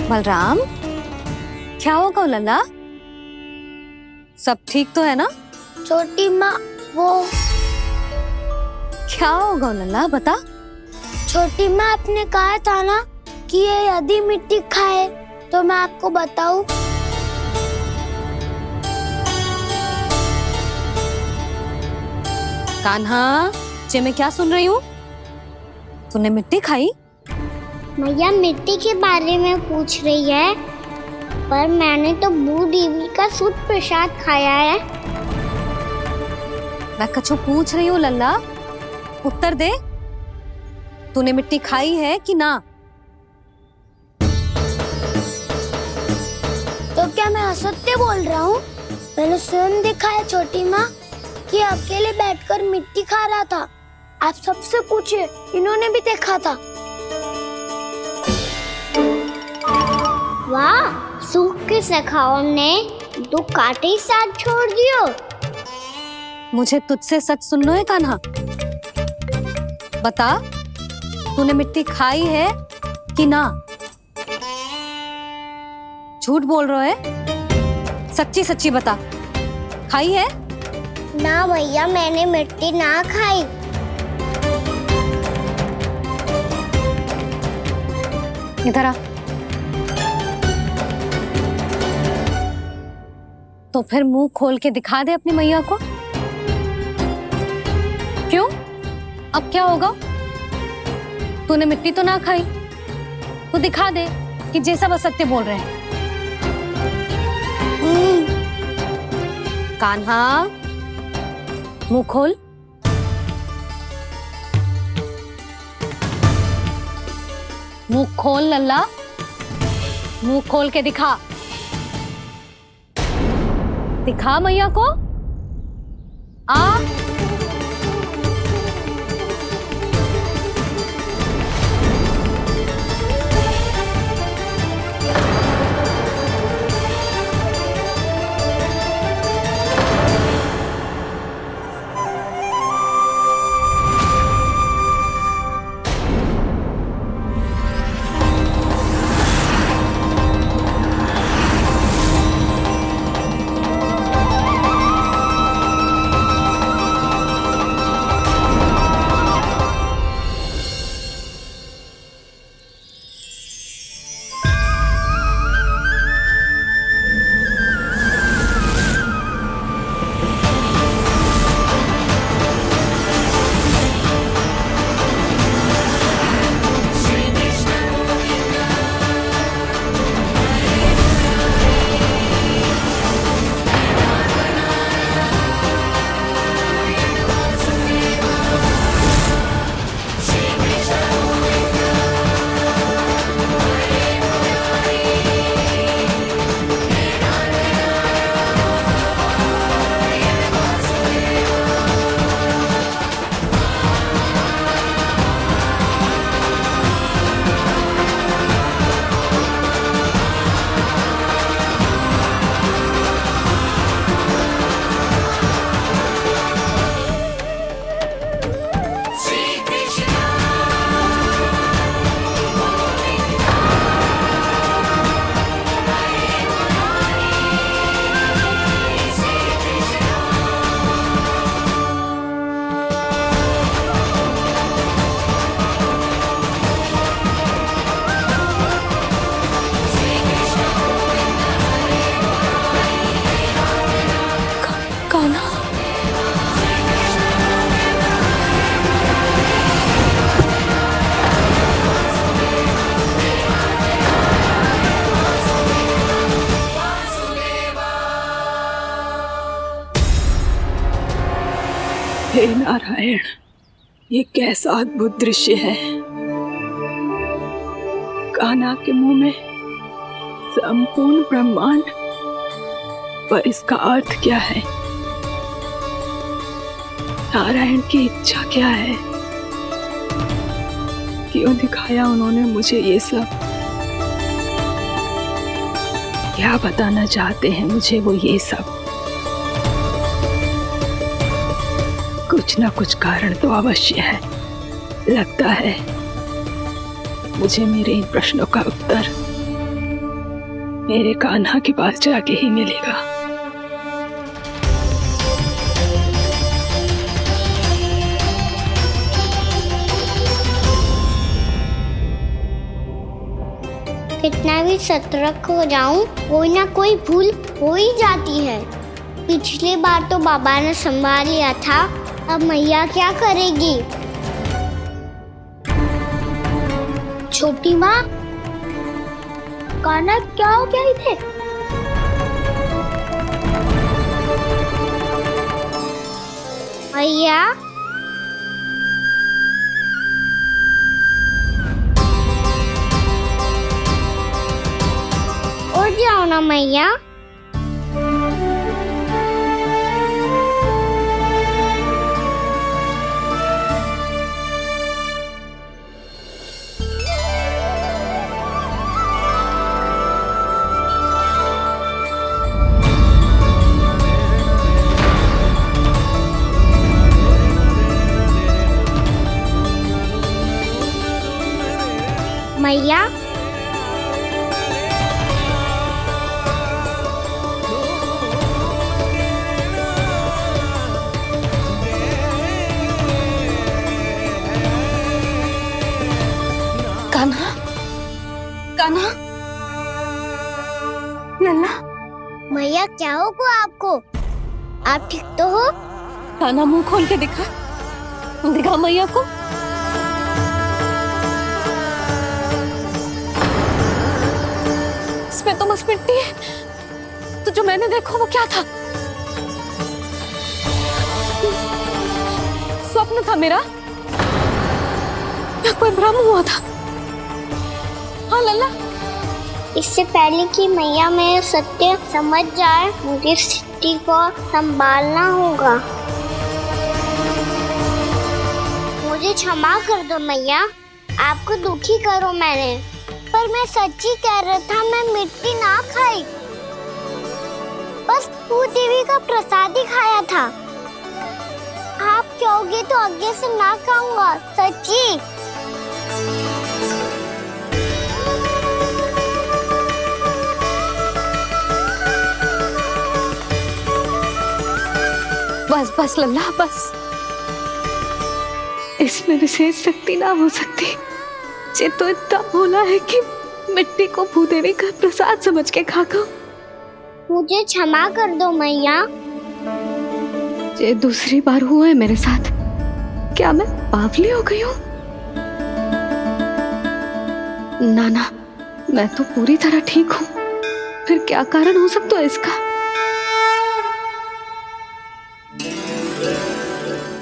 बलराम, क्या होगा लल्ला? सब ठीक तो है ना? छोटी माँ, वो क्या होगा लल्ला, बता। छोटी माँ, आपने कहा था ना कि ये यदि मिट्टी खाए तो मैं आपको बताऊं। कान्हा, जे मैं क्या सुन रही हूँ? तूने मिट्टी खाई? मैया मिट्टी के बारे में पूछ रही है, पर मैंने तो भू देवी का शुद्ध प्रसाद खाया है। मैं कछु पूछ रही हूँ लल्ला, उत्तर दे। तूने मिट्टी खाई है कि ना? तो क्या मैं असत्य बोल रहा हूँ? मैंने स्वयं देखा है छोटी माँ कि अकेले बैठकर मिट्टी खा रहा था। आप सबसे पूछिए, इन्होंने भी देखा था। वाह, सूख के सखाओ ने 2 कांटे ही साथ छोड़ दियो। मुझे तुझसे सच सुनना है कान्हा। बता, तूने मिट्टी खाई है कि ना? झूठ बोल रहा है, सच्ची सच्ची बता, खाई है? ना भैया, मैंने मिट्टी ना खाई। इधर आ। तो फिर मुंह खोल के दिखा दे अपनी मैया को। क्यों? अब क्या होगा? तूने मिट्टी तो ना खाई, तो दिखा दे कि जे सब असत्य बोल रहे हैं। कान्हा, मुंह खोल। मुंह खोल लल्ला, मुंह खोल के दिखा। दिखा मैया को। आ हे नारायण, ये कैसा अद्भुत दृश्य है। कान्हा के मुंह में संपूर्ण ब्रह्मांड, पर इसका अर्थ क्या है? नारायण की इच्छा क्या है? क्यों दिखाया उन्होंने मुझे ये सब? क्या बताना चाहते हैं मुझे वो ये सब? कुछ ना कुछ कारण तो अवश्य है। लगता है मुझे मेरे इन प्रश्नों का उत्तर मेरे कान्हा के पास जाके ही मिलेगा। कितना भी सतर्क हो जाऊं, कोई ना कोई भूल हो ही जाती है। पिछली बार तो बाबा ने संभाल लिया था, अब मैया क्या करेगी? छोटी माँ, कान्हा क्या हो गया इधर? मैया, उठ जाओ ना मैया। मैया, कान्हा, कान्हा, लल्ला, मैया क्या होगा आपको? आप ठीक तो हो? कान्हा मुंह खोल के दिखा, दिखा मैया को। इसमें तो बस मिट्टी है, तो जो मैंने देखा वो क्या था? स्वप्न था मेरा या कोई भ्रम हुआ था? हाँ लल्ला, इससे पहले कि मैया मेरे सत्य समझ जाए, मुझे स्थिति को संभालना होगा। मुझे क्षमा कर दो मैया, आपको दुखी करो मैंने, पर मैं सच्ची कह रहा था, मैं मिट्टी ना खाई, बस भूदेवी का प्रसाद ही खाया था। आप कहोगे तो आगे से ना खाऊंगा, सच्ची। बस बस लल्ला बस, इसमें विशेष शक्ति ना हो सकती। ये तो इतना भोला है कि मिट्टी को भूदेवी का प्रसाद समझ के खा गया। मुझे क्षमा कर दो मैया। ये दूसरी बार हुआ है मेरे साथ। क्या मैं बावली हो गई हूँ? ना ना, मैं तो पूरी तरह ठीक हूँ। फिर क्या कारण हो सकता है इसका?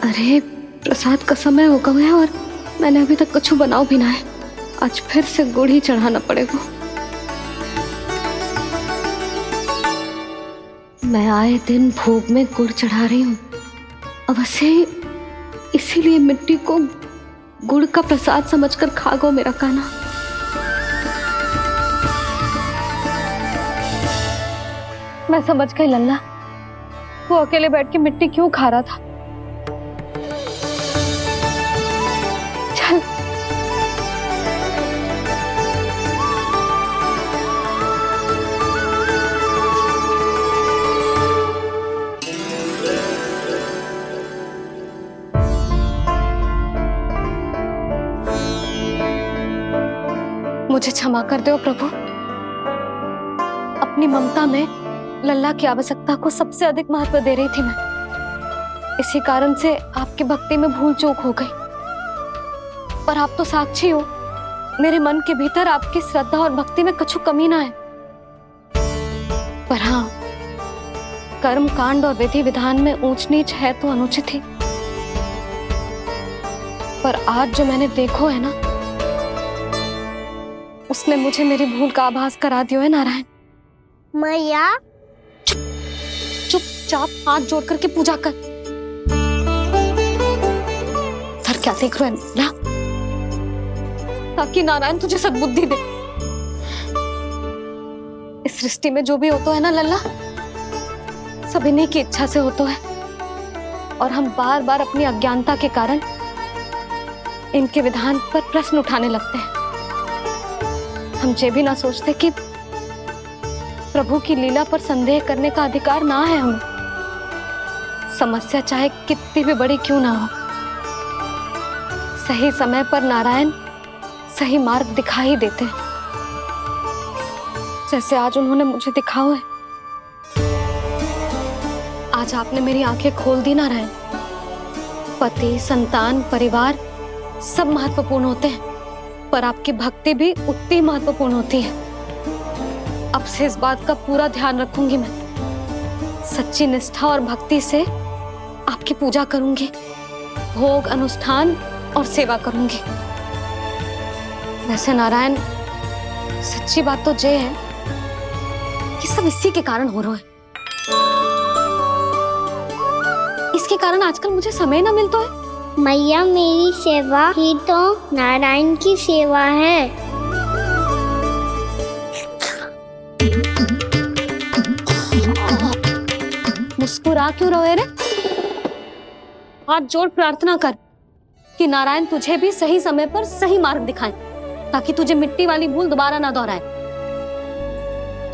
अरे प्रसाद का समय हो गया है और मैंने अभी तक कुछ बनाओ भी ना है। आज फिर से गुड़ ही चढ़ाना पड़ेगा। मैं आए दिन भोग में गुड़ चढ़ा रही हूँ, अवश्य इसीलिए मिट्टी को गुड़ का प्रसाद समझकर खा गो मेरा कान्हा। मैं समझ गई लल्ला, वो अकेले बैठ के मिट्टी क्यों खा रहा था। चल मुझे क्षमा कर दो प्रभु। अपनी ममता में लल्ला की आवश्यकता को सबसे अधिक महत्व दे रही थी मैं। इसी कारण से आपकी भक्ति में भूल चूक हो गई। पर आप तो साक्षी हो, मेरे मन के भीतर आपकी श्रद्धा और भक्ति में कुछ कमी ना है। पर हाँ, कर्म कांड और विधि विधान में ऊंच नीच है तो अनुचित ही। पर आज जो मैंने देखो है ना, उसने मुझे मेरी भूल का आभास करा दिया है नारायण। मैया, चुपचाप हाथ जोड़ करके पूजा कर। सर क्या देख रहे हैं ना? ताकि नारायण तुझे सद्बुद्धि दे। इस सृष्टि में जो भी होता है ना लल्ला, सब इन्हीं की इच्छा से होता है। और हम बार बार अपनी अज्ञानता के कारण इनके विधान पर प्रश्न उठाने लगते हैं। हम ये भी ना सोचते कि प्रभु की लीला पर संदेह करने का अधिकार ना है हमें। समस्या चाहे कितनी भी बड़ी क्यों ना हो, सही समय पर नारायण सही मार्ग दिखा ही देते हैं, जैसे आज उन्होंने मुझे दिखाओ है। आज आपने मेरी आंखें खोल दी नारायण। पति, संतान, परिवार सब महत्वपूर्ण होते हैं, पर आपकी भक्ति भी उतनी महत्वपूर्ण होती है। अब से इस बात का पूरा ध्यान रखूंगी मैं। सच्ची निष्ठा और भक्ति से आपकी पूजा करूंगी, भोग, अनुष्ठान और सेवा करूंगी। वैसे नारायण, सच्ची बात तो ये है कि सब इसी के कारण हो रहा है। इसके कारण आजकल मुझे समय ना मिलता है। मैया, मेरी सेवा ही तो नारायण की सेवा है। मुस्कुरा क्यों रहे रे? हाथ जोड़ प्रार्थना कर कि नारायण तुझे भी सही समय पर सही मार्ग दिखाएं, ताकि तुझे मिट्टी वाली भूल दोबारा ना दोहराए।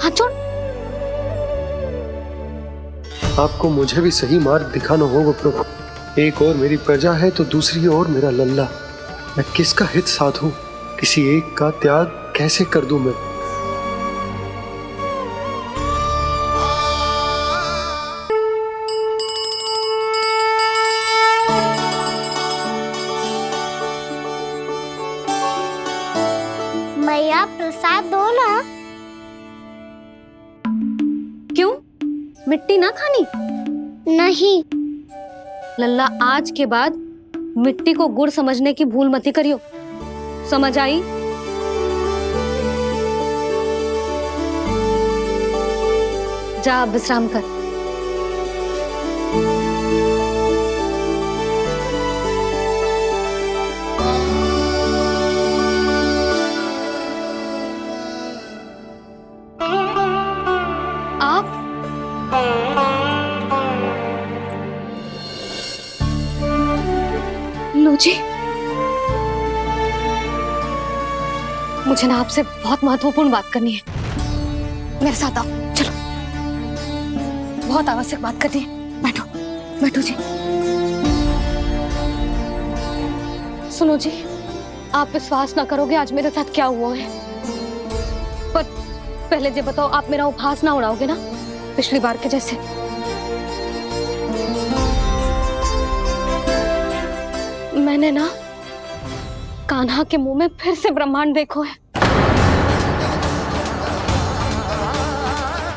हाथ जोड़। आपको मुझे भी सही मार्ग दिखाना होगा प्रभु। एक और मेरी प्रजा है तो दूसरी ओर मेरा लल्ला। मैं किसका हित साधूं? किसी एक का त्याग कैसे कर दूं मैं? मैया, प्रसाद दो ना। क्यों? मिट्टी ना खानी? नहीं। लल्ला, आज के बाद मिट्टी को गुड़ समझने की भूल मत करियो। समझ आई? जा विश्राम कर। आप लो जी, मुझे ना आपसे बहुत महत्वपूर्ण बात करनी है। मेरे साथ आओ, चलो। बहुत आवश्यक बात करनी है। बैठो, बैठो जी। सुनो जी, आप विश्वास ना करोगे आज मेरे साथ क्या हुआ है। पर पहले ये बताओ, आप मेरा उपहास ना उड़ाओगे ना, पिछली बार के जैसे? मैंने ना कान्हा के मुंह में फिर से ब्रह्मांड देखो है।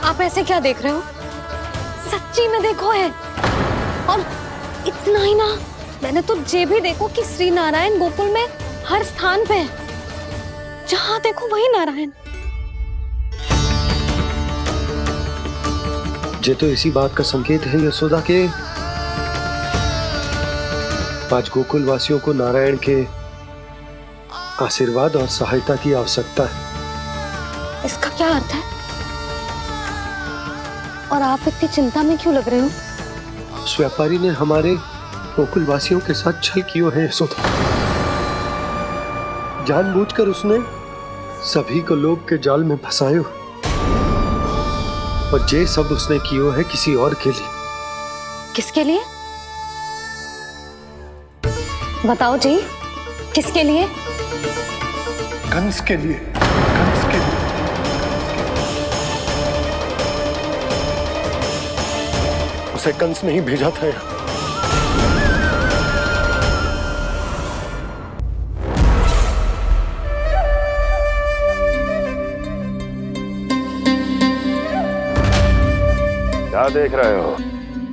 आप ऐसे क्या देख रहे हो? सच्ची में देखो है। और इतना ही ना, मैंने तो ये भी देखो कि श्री नारायण गोकुल में हर स्थान पे है। जहां देखो वही नारायण। ये तो इसी बात का संकेत है यशोदा के आज गोकुल वासियों को नारायण के आशीर्वाद और सहायता की आवश्यकता है। इसका क्या अर्थ है? और आप इतनी चिंता में क्यों लग रहे हो? उस व्यापारी ने हमारे गोकुल वासियों के साथ छल किया है यशोदा। जानबूझकर उसने सभी को लोभ के जाल में फंसायो, और ये सब उसने किया है किसी और के लिए। किसके लिए? बताओ जी, किसके लिए? कंस के लिए। कंस के लिए। उसे कंस नहीं भेजा था यहाँ। क्या देख रहे हो?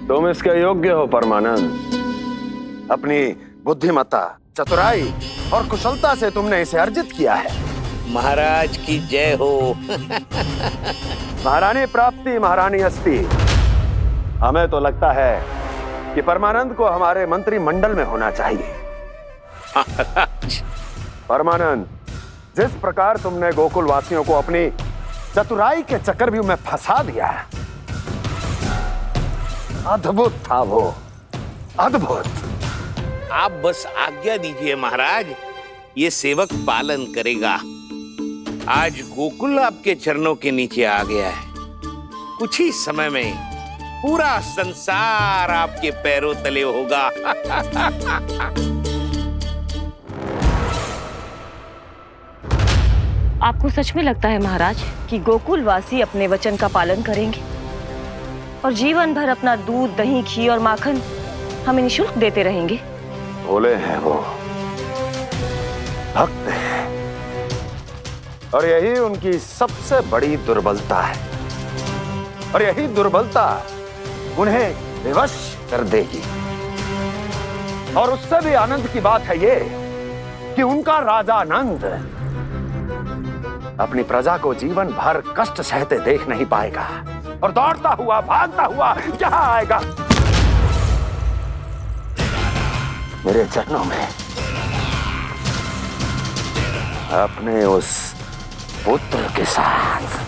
तुम इसके योग्य हो परमानंद। अपनी बुद्धिमत्ता, चतुराई और कुशलता से तुमने इसे अर्जित किया है। महाराज की जय हो। महारानी प्राप्ति महारानी अस्ति। हमें तो लगता है कि परमानंद को हमारे मंत्रिमंडल में होना चाहिए। परमानंद, जिस प्रकार तुमने गोकुल वासियों को अपनी चतुराई के चक्रव्यूह में फंसा दिया है, अद्भुत था वो, अद्भुत। आप बस आज्ञा दीजिए महाराज, ये सेवक पालन करेगा। आज गोकुल आपके चरणों के नीचे आ गया है। कुछ ही समय में पूरा संसार आपके पैरों तले होगा। आपको सच में लगता है महाराज कि गोकुलवासी अपने वचन का पालन करेंगे और जीवन भर अपना दूध, दही, घी और माखन हमें निःशुल्क देते रहेंगे? भोले हैं वो, भक्त हैं, और यही उनकी सबसे बड़ी दुर्बलता है, और यही दुर्बलता उन्हें विवश कर देगी। और उससे भी आनंद की बात है ये कि उनका राजा नंद अपनी प्रजा को जीवन भर कष्ट सहते देख नहीं पाएगा और दौड़ता हुआ, भागता हुआ यहां आएगा मेरे चरणों में अपने उस पुत्र के साथ।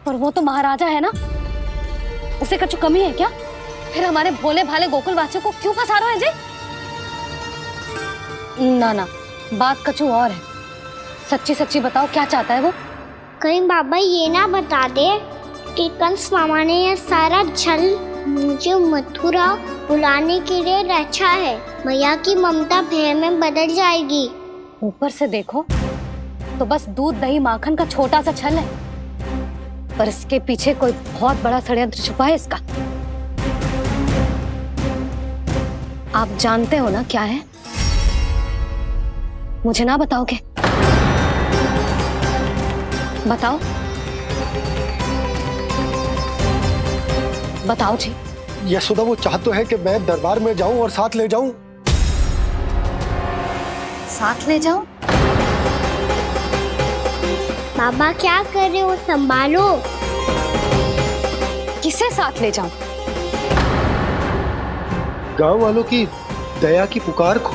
पर वो तो महाराजा है ना, उसे कुछ कमी है क्या? फिर हमारे भोले भाले गोकुल वासियों को क्यों फंसा रहे हैं जी? ना ना, बात कछु और है। सच्ची सच्ची बताओ, क्या चाहता है वो? कहीं बाबा ये ना बता दे कि कंस मामा ने यह सारा छल मुझे मथुरा बुलाने के लिए रचा है। मैया की ममता भय में बदल जाएगी। ऊपर से देखो तो बस दूध, दही, माखन का छोटा सा छल है, पर इसके पीछे कोई बहुत बड़ा षड्यंत्र छुपा है इसका। आप जानते हो ना क्या है? मुझे ना बताओगे? बताओ बताओ जी। यशोदा, वो चाह तो है कि मैं दरबार में जाऊं और साथ ले जाऊं। साथ ले जाओ? बाबा क्या कर रहे हो, संभालो। किसे साथ ले जाऊं? गांव वालों की दया की पुकार को,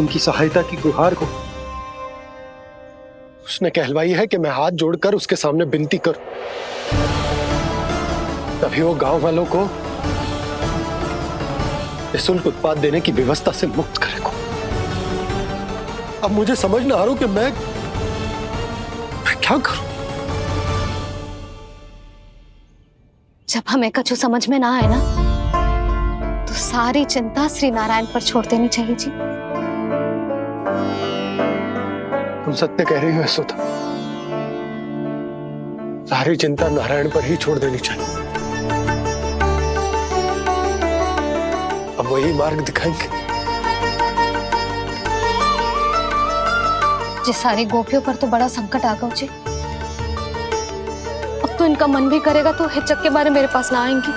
उनकी सहायता की गुहार को। उसने कहलवाई है कि मैं हाथ जोड़कर उसके सामने विनती करूं, तभी वो गांव वालों को निःशुल्क उत्पाद देने की व्यवस्था से मुक्त करेगा। अब मुझे समझ ना आ रहा कि मैं क्या करूं। जब हमें कछु समझ में ना आए ना, तो सारी चिंता श्री नारायण पर छोड़ देनी चाहिए जी। तुम सत्य कह रही हो यशोदा, सारी चिंता नारायण पर ही छोड़ देनी चाहिए। अब वही मार्ग दिखाएंगे। जिस सारी गोपियों पर तो बड़ा संकट आ गया जी। अब तो इनका मन भी करेगा तो हिचक के बारे मेरे पास ना आएंगी।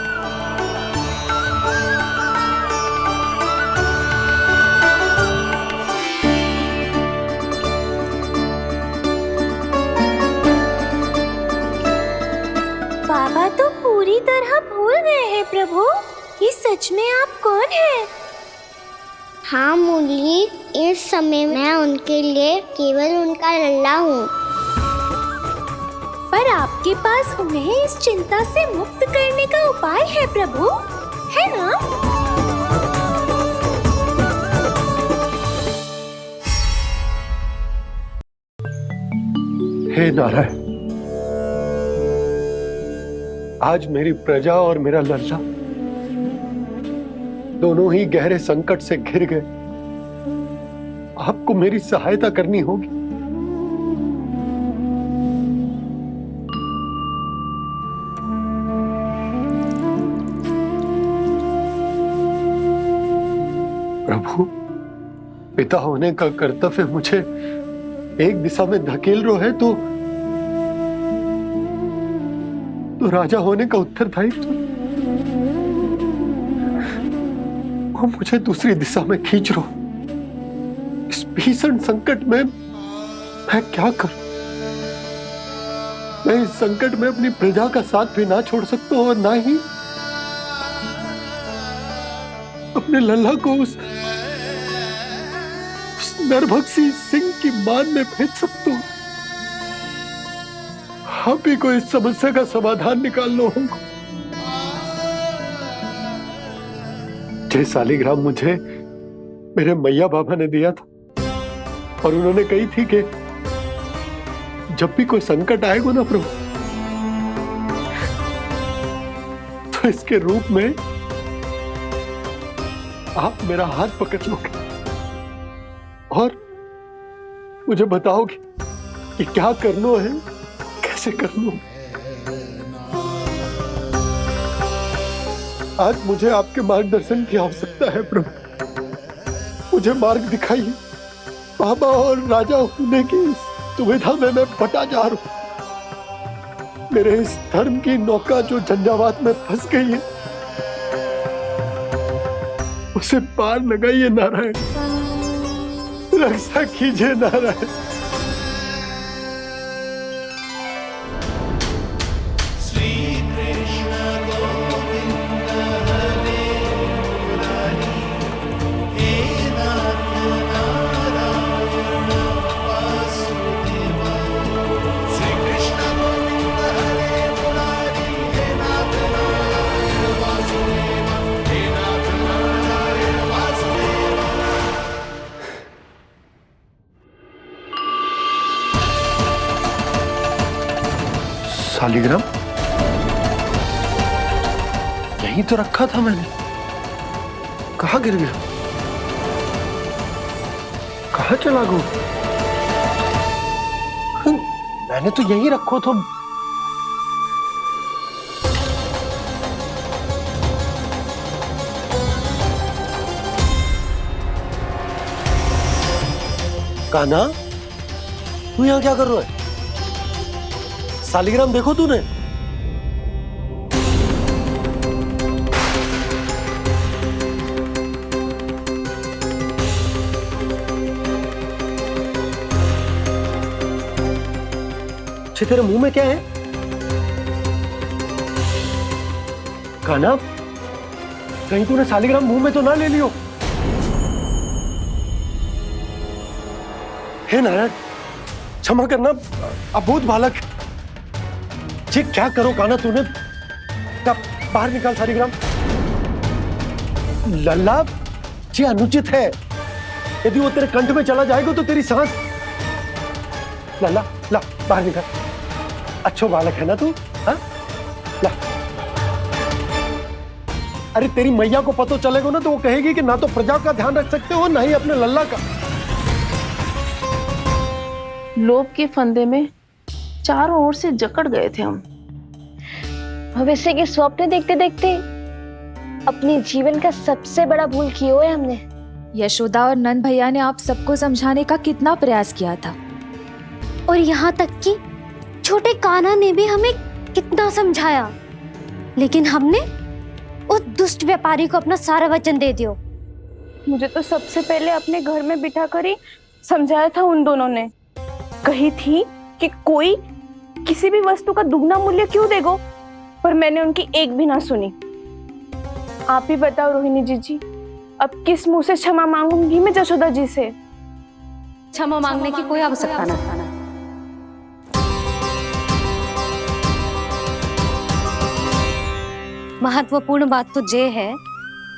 बाबा तो पूरी तरह भूल गए हैं प्रभु, ये सच में आप कौन हैं? हाँ मुरली, इस समय मैं उनके लिए केवल उनका लल्ला हूँ। पर आपके पास उन्हें इस चिंता से मुक्त करने का उपाय है प्रभु, है ना? हे नारायण, आज मेरी प्रजा और मेरा लल्ला दोनों ही गहरे संकट से घिर गए। आपको मेरी सहायता करनी होगी। प्रभु, पिता होने का कर्तव्य मुझे एक दिशा में धकेल रो है तो राजा होने का उत्तरदायित्व वो मुझे दूसरी दिशा में खींच रो। इस भीषण संकट में मैं क्या करूं? मैं इस संकट में अपनी प्रजा का साथ भी ना छोड़ सकता हूं और ना ही अपने लल्ला को उस नरभक्षी सिंह की मान में भेज सकता हूं। आप ही को इस समस्या का समाधान निकालना होगा। जय शालिग्राम मुझे मेरे मैया बाबा ने दिया था और उन्होंने कही थी कि जब भी कोई संकट आएगा ना प्रभु, तो इसके रूप में आप मेरा हाथ पकड़ लोगे और मुझे बताओगे कि क्या करना है, कैसे करना है। आज मुझे आपके मार्गदर्शन की आवश्यकता है प्रभु। मुझे मार्ग दिखाइए। बाबा और राजा होने की इस दुविधा में मैं बटा जा रहा हूं। मेरे इस धर्म की नौका जो झंझावात में फंस गई है, उसे पार लगाइए नारायण। रक्षा कीजिए नारायण। शालिग्राम यहीं तो रखा था मैंने। कहाँ गिर गया? कहाँ चला गया? मैंने तो यहीं रखो तो। कान्हा, तू यहाँ क्या कर रहा है? शालिग्राम देखो तूने? अच्छे, तेरे मुंह में क्या है? कान्हा, कहीं तूने शालिग्राम मुंह में तो ना ले लियो? हे नारायण, क्षमा करना, अबोध बालक। जी क्या करो कान्हा तूने? बाहर निकाल शालिग्राम। लल्ला, जी अनुचित है। यदि वो तेरे कंठ में चला जाएगा तो तेरी सांस। लल्ला, ला बाहर निकाल। अच्छो बालक है ना तू? हाँ, ला। अरे तेरी मैया को पता चलेगा ना तो वो कहेगी कि ना तो प्रजा का ध्यान रख सकते हो, ना ही अपने लल्ला का। लोभ के फंदे में चारों ओर से जकड़ गए थे हम। भविष्य के स्वप्न देखते देखते अपने जीवन का सबसे बड़ा भूल किया है हमने। यशोदा और नंद भैया ने आप सबको समझाने का कितना प्रयास किया था, और यहाँ तक कि छोटे कान्हा ने भी हमें कितना समझाया, लेकिन हमने उस दुष्ट व्यापारी को अपना सारा वचन दे दिया। मुझे तो सबसे पहले अपने घर में बिठा कर ही समझाया था उन दोनों ने। कही थी कि कोई किसी भी वस्तु का दुगना मूल्य क्यों देगा, पर मैंने उनकी एक भी ना सुनी। आप ही बताओ रोहिणी जी, अब किस मुंह से क्षमा मांगूंगी मैं जशोदा जी से? क्षमा मांगने की कोई आवश्यकता ना। महत्वपूर्ण बात तो ये है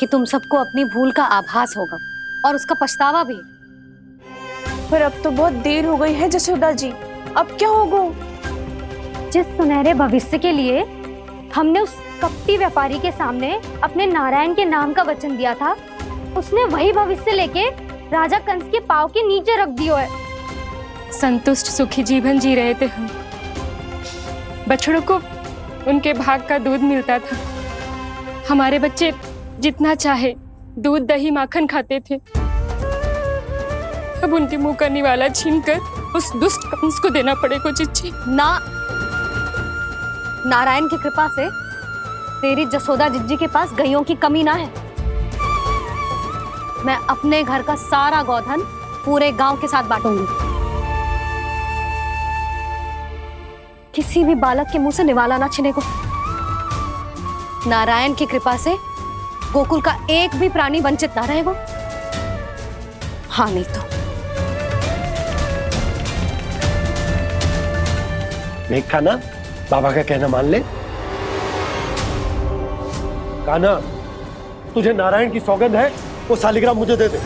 कि तुम सबको अपनी भूल का आभास होगा और उसका पछतावा भी। पर अब तो बहुत देर हो गई है जशोदा जी, अब क्या होगा? जिस सुनहरे भविष्य के लिए हमने उस कपटी व्यापारी के सामने अपने नारायण के नाम का वचन दिया था, उसने वही भविष्य लेके राजा कंस के पांव के नीचे रख दिया है। संतुष्ट सुखी जीवन जी रहे थे हम। बछड़ों को उनके भाग का दूध मिलता था। हमारे बच्चे जितना चाहे दूध दही माखन खाते थे। अब उनके मुंह का निवाला छीनकर उस दुष्ट कंस को देना पड़ेगा चिच्ची। ना, नारायण की कृपा से तेरी जसोदा जिज्जी के पास गैयों की कमी ना है। मैं अपने घर का सारा गोधन पूरे गांव के साथ बांटूंगी। किसी भी बालक के मुंह से निवाला ना छिने को। नारायण की कृपा से गोकुल का एक भी प्राणी वंचित ना रहेगा। हाँ नहीं तो देख कान्हा, बाबा का कहना मान ले। कान्हा, तुझे नारायण की सौगंध है, वो शालिग्राम मुझे दे दे।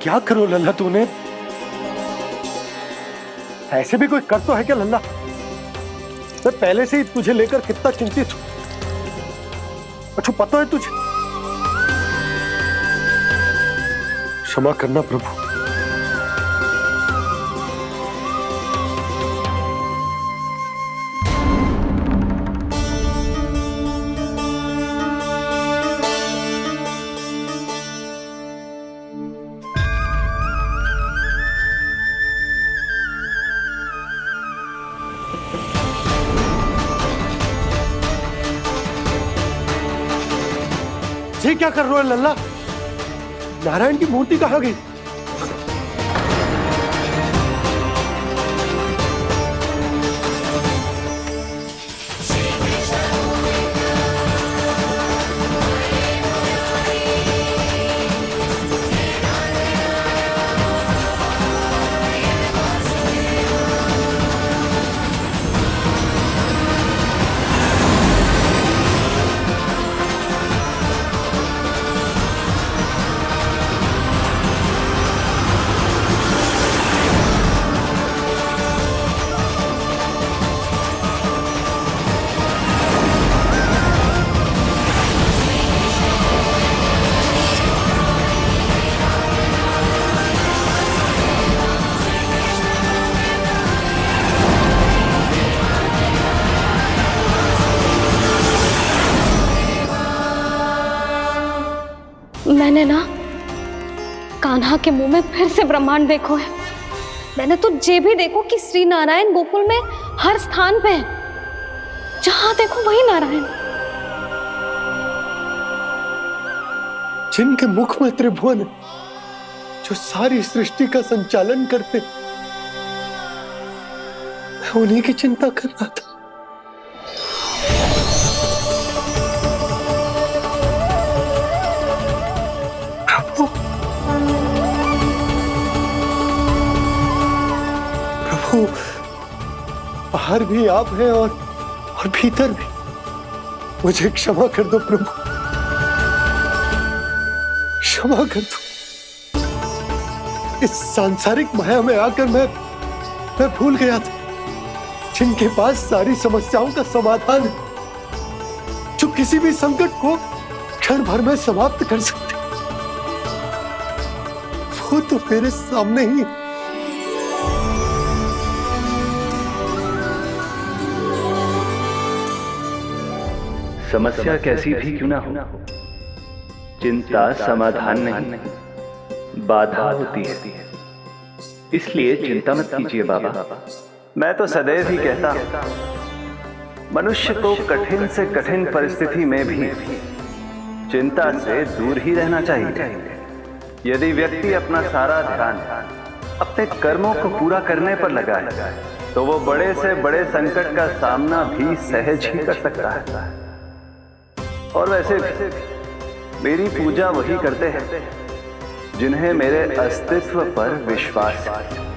क्या करो लल्ला तूने? ऐसे भी कोई कर तो है क्या लल्ला? मैं पहले से ही तुझे लेकर कितना चिंतित हूं। अच्छा पता है तुझे? क्षमा करना प्रभु। ये क्या कर रहे हो लल्ला? नारायण की मूर्ति कहाँ गई? मैंने ना कान्हा के मुंह में फिर से ब्रह्मांड देखो है। मैंने तो ये भी देखो कि श्री नारायण गोकुल में हर स्थान पे है, जहां देखो वही नारायण। जिनके मुख में त्रिभुवन है, जो सारी सृष्टि का संचालन करते, मैं उन्हीं की चिंता कर रहा था। प्रभु, प्रभु, बाहर भी आप हैं और भीतर भी। मुझे क्षमा कर दो प्रभु, क्षमा कर दो। इस सांसारिक माया में आकर मैं भूल गया था, जिनके पास सारी समस्याओं का समाधान है, जो किसी भी संकट को क्षण भर में समाप्त कर सकते, वो तो मेरे सामने ही। समस्या कैसी भी क्यों ना हो, चिंता समाधान नहीं, बाधा होती है। इसलिए चिंता मत कीजिए बाबा। मैं तो सदैव ही कहता हूं, मनुष्य को कठिन से कठिन परिस्थिति में भी चिंता से दूर ही रहना चाहिए। यदि व्यक्ति अपना सारा ध्यान अपने कर्मों को पूरा करने पर लगाए, तो वो बड़े से बड़े संकट का सामना भी सहज ही कर सकता है। और वैसे भी मेरी पूजा वही करते हैं जिन्हें मेरे अस्तित्व पर विश्वास है।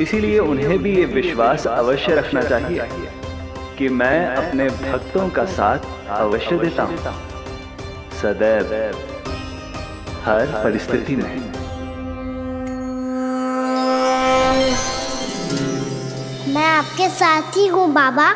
इसीलिए उन्हें भी ये विश्वास अवश्य रखना चाहिए कि मैं अपने भक्तों का साथ अवश्य देता हूं, सदैव, हर परिस्थिति में। मैं आपके साथ ही हूँ बाबा।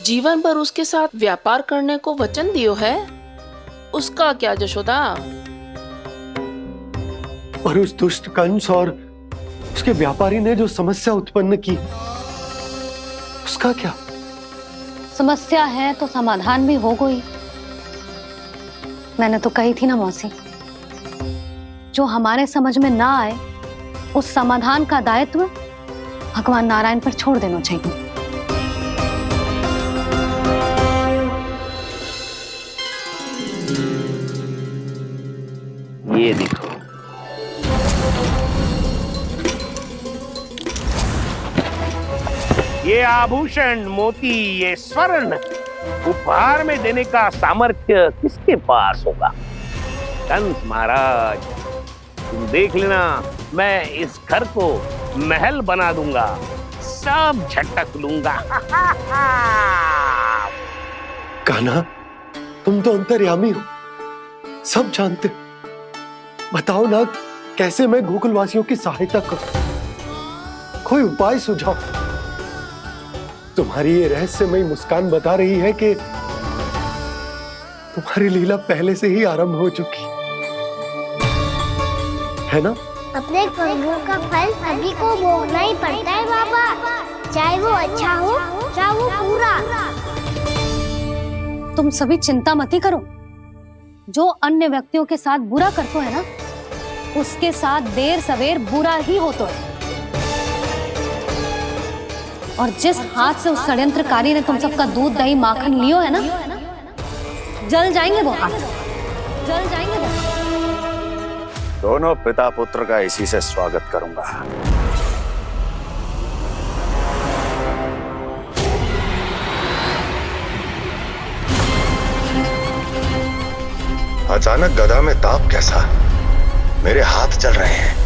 जीवन भर उसके साथ व्यापार करने को वचन दियो है, उसका क्या जशोदा? और उस दुष्ट कंस और उसके व्यापारी ने जो समस्या उत्पन्न की, उसका क्या? समस्या है तो समाधान भी हो गई। मैंने तो कही थी ना मौसी, जो हमारे समझ में ना आए उस समाधान का दायित्व भगवान नारायण पर छोड़ देना चाहिए। ये देखो, ये आभूषण, मोती, ये स्वर्ण उपहार में देने का सामर्थ्य किसके पास होगा? कंस महाराज, तुम देख लेना, मैं इस घर को महल बना दूंगा, सब झटक लूंगा। कान्हा, तुम तो अंतर्यामी हो, सब जानते हो। बताओ ना, कैसे मैं गोकुलवासियों की सहायता करूं? कोई उपाय सुझाओ। तुम्हारी ये रहस्यमयी मुस्कान बता रही है कि तुम्हारी लीला पहले से ही आरंभ हो चुकी है ना? अपने कर्मों का फल सभी को भोगना ही पड़ता है बाबा, चाहे वो अच्छा हो चाहे वो बुरा। तुम सभी चिंता मत ही करो। जो अन्य व्यक्तियों के साथ बुरा करते है ना, उसके साथ देर सवेर बुरा ही होता है। और जिस हाथ से उस षड्यंत्रकारी ने तुम सबका दूध दही माखन लियो है ना, जल जाएंगे वो हाथ, जल जाएंगे वो हाथ। दोनों पिता पुत्र का इसी से स्वागत करूंगा। अचानक गदा में ताप कैसा? मेरे हाथ चल रहे हैं।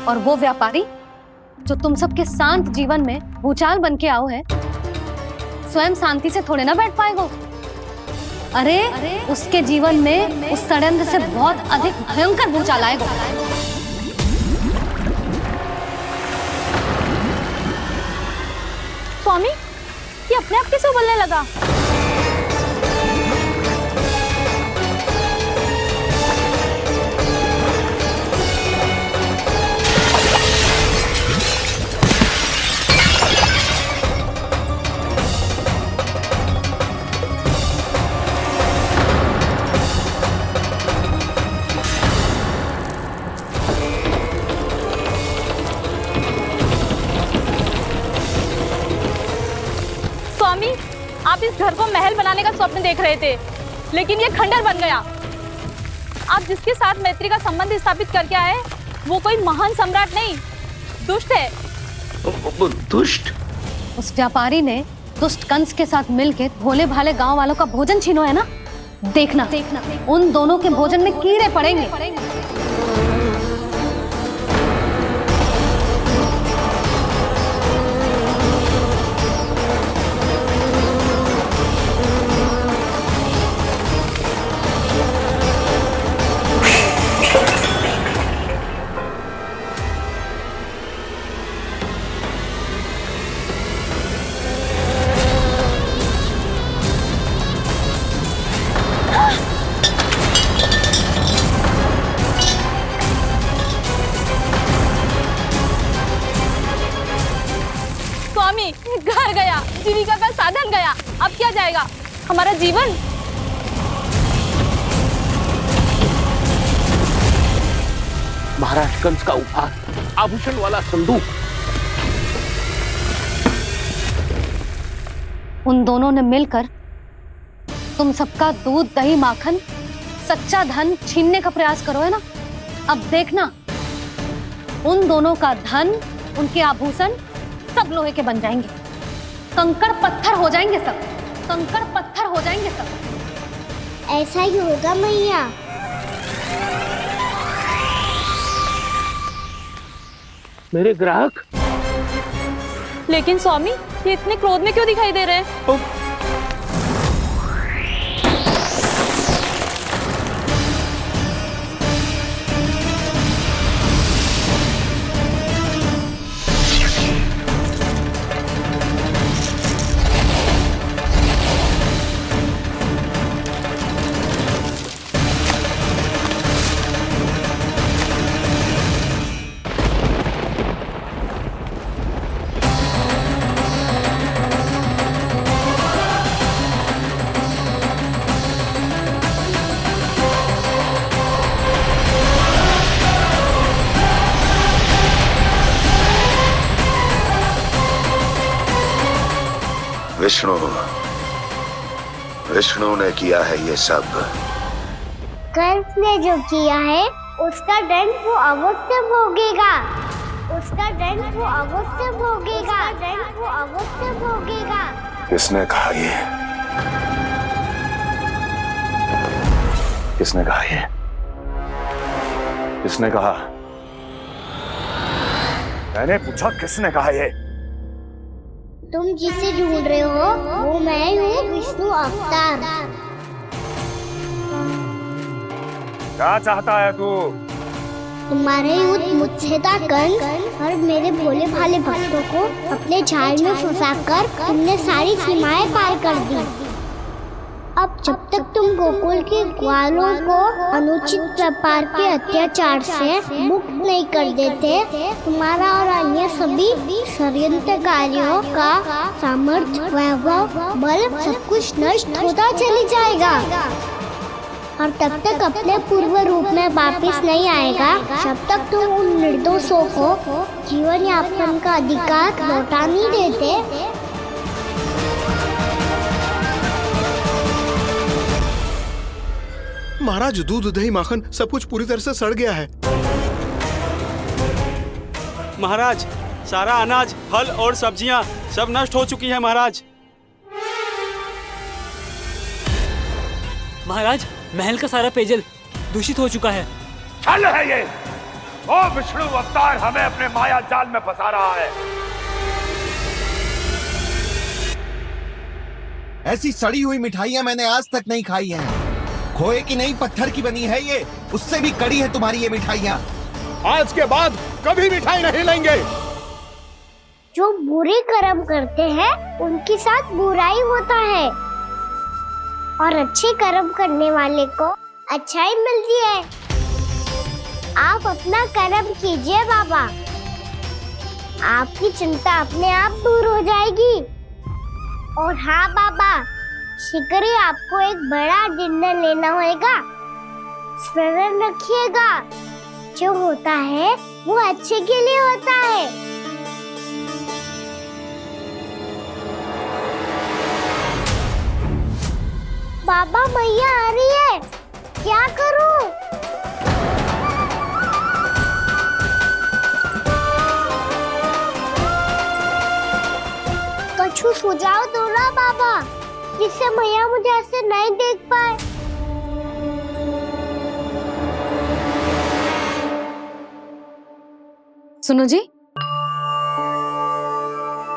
और वो व्यापारी जो तुम सबके शांत जीवन में भूचाल बन के आओ है, स्वयं शांति से थोड़े ना बैठ पाएगा। अरे उसके जीवन में उस षड्यंत्र से बहुत अधिक भयंकर भूचाल आएगा। स्वामी, ये अपने आप कैसे उबलने लगा? स्वामी, आप इस घर को महल बनाने का स्वप्न देख रहे थे, लेकिन ये खंडर बन गया। आप जिसके साथ मैत्री का संबंध स्थापित करके आए, वो कोई महान सम्राट नहीं, दुष्ट है। दुष्ट? उस व्यापारी ने दुष्ट कंस के साथ मिलकर भोले भाले गांव वालों का भोजन छीनो है ना, देखना उन दोनों के भोजन में कीड़े पड़ेंगे। घर गया, जीविका का साधन गया, अब क्या जाएगा हमारा जीवन? महाराज कंस का उपहार, आभूषण वाला संदूक। उन दोनों ने मिलकर तुम सबका दूध दही माखन सच्चा धन छीनने का प्रयास करो है ना। अब देखना, उन दोनों का धन, उनके आभूषण सब लोहे के बन जाएंगे, कंकड़ पत्थर हो जाएंगे सब, कंकड़ पत्थर हो जाएंगे सब। ऐसा ही होगा मैया। मेरे ग्राहक? लेकिन स्वामी, ये इतने क्रोध में क्यों दिखाई दे रहे हैं? विष्णु ने किया है ये सब। कंस ने जो किया है उसका दंड वो अवश्य भोगेगा। उसका दंड वो अवश्य भोगेगा, दंड वो अवश्य भोगेगा। किसने कहा ये? किसने कहा ये? किसने कहा? मैंने पूछा किसने कहा ये? तुम जिसे ढूंढ रहे हो वो मैं हूँ, विष्णु अवतार। क्या चाहता है तू? तुम्हारे युद्ध मुझसे था कंस और मेरे भोले भाले भक्तों को अपने जाल में फंसाकर तुमने सारी सीमाएं पार कर दी। अब जब तक तुम गोकुल के ग्वालों को अनुचित प्रकार के अत्याचार से मुक्त नहीं कर देते, तुम्हारा और अन्य सभी षड्यंत्रकारियों का सामर्थ्य, वैभव, बल सब कुछ नष्ट होता चली जाएगा और तब तक अपने पूर्व रूप में वापस नहीं आएगा जब तक तुम उन निर्दोषों को जीवन यापन का अधिकार लौटा नहीं देते। महाराज, दूध, दही, माखन सब कुछ पूरी तरह से सड़ गया है। महाराज, सारा अनाज, फल और सब्जियां सब नष्ट हो चुकी है महाराज। महाराज, महल का सारा पेयजल दूषित हो चुका है। छल है ये। ओ विष्णु अवतार हमें अपने माया जाल में फंसा रहा है। ऐसी सड़ी हुई मिठाइयां मैंने आज तक नहीं खाई हैं। खोए की नहीं, पत्थर की बनी है ये, उससे भी कड़ी है तुम्हारी ये मिठाइयां। आज के बाद कभी मिठाई नहीं लेंगे। जो बुरे कर्म करते हैं उनके साथ बुराई होता है और अच्छे कर्म करने वाले को अच्छाई मिलती है। आप अपना कर्म कीजिए बाबा, आपकी चिंता अपने आप दूर हो जाएगी। और हाँ बाबा, शीघ्र ही आपको एक बड़ा डिनर लेना होगा। स्मरण रखिएगा, जो होता है वो अच्छे के लिए होता है। बाबा, मैया आ रही है, क्या करूं? कछु सुझाव दो ना बाबा, जिससे मैया मुझे ऐसे नहीं देख पाए। सुनो जी,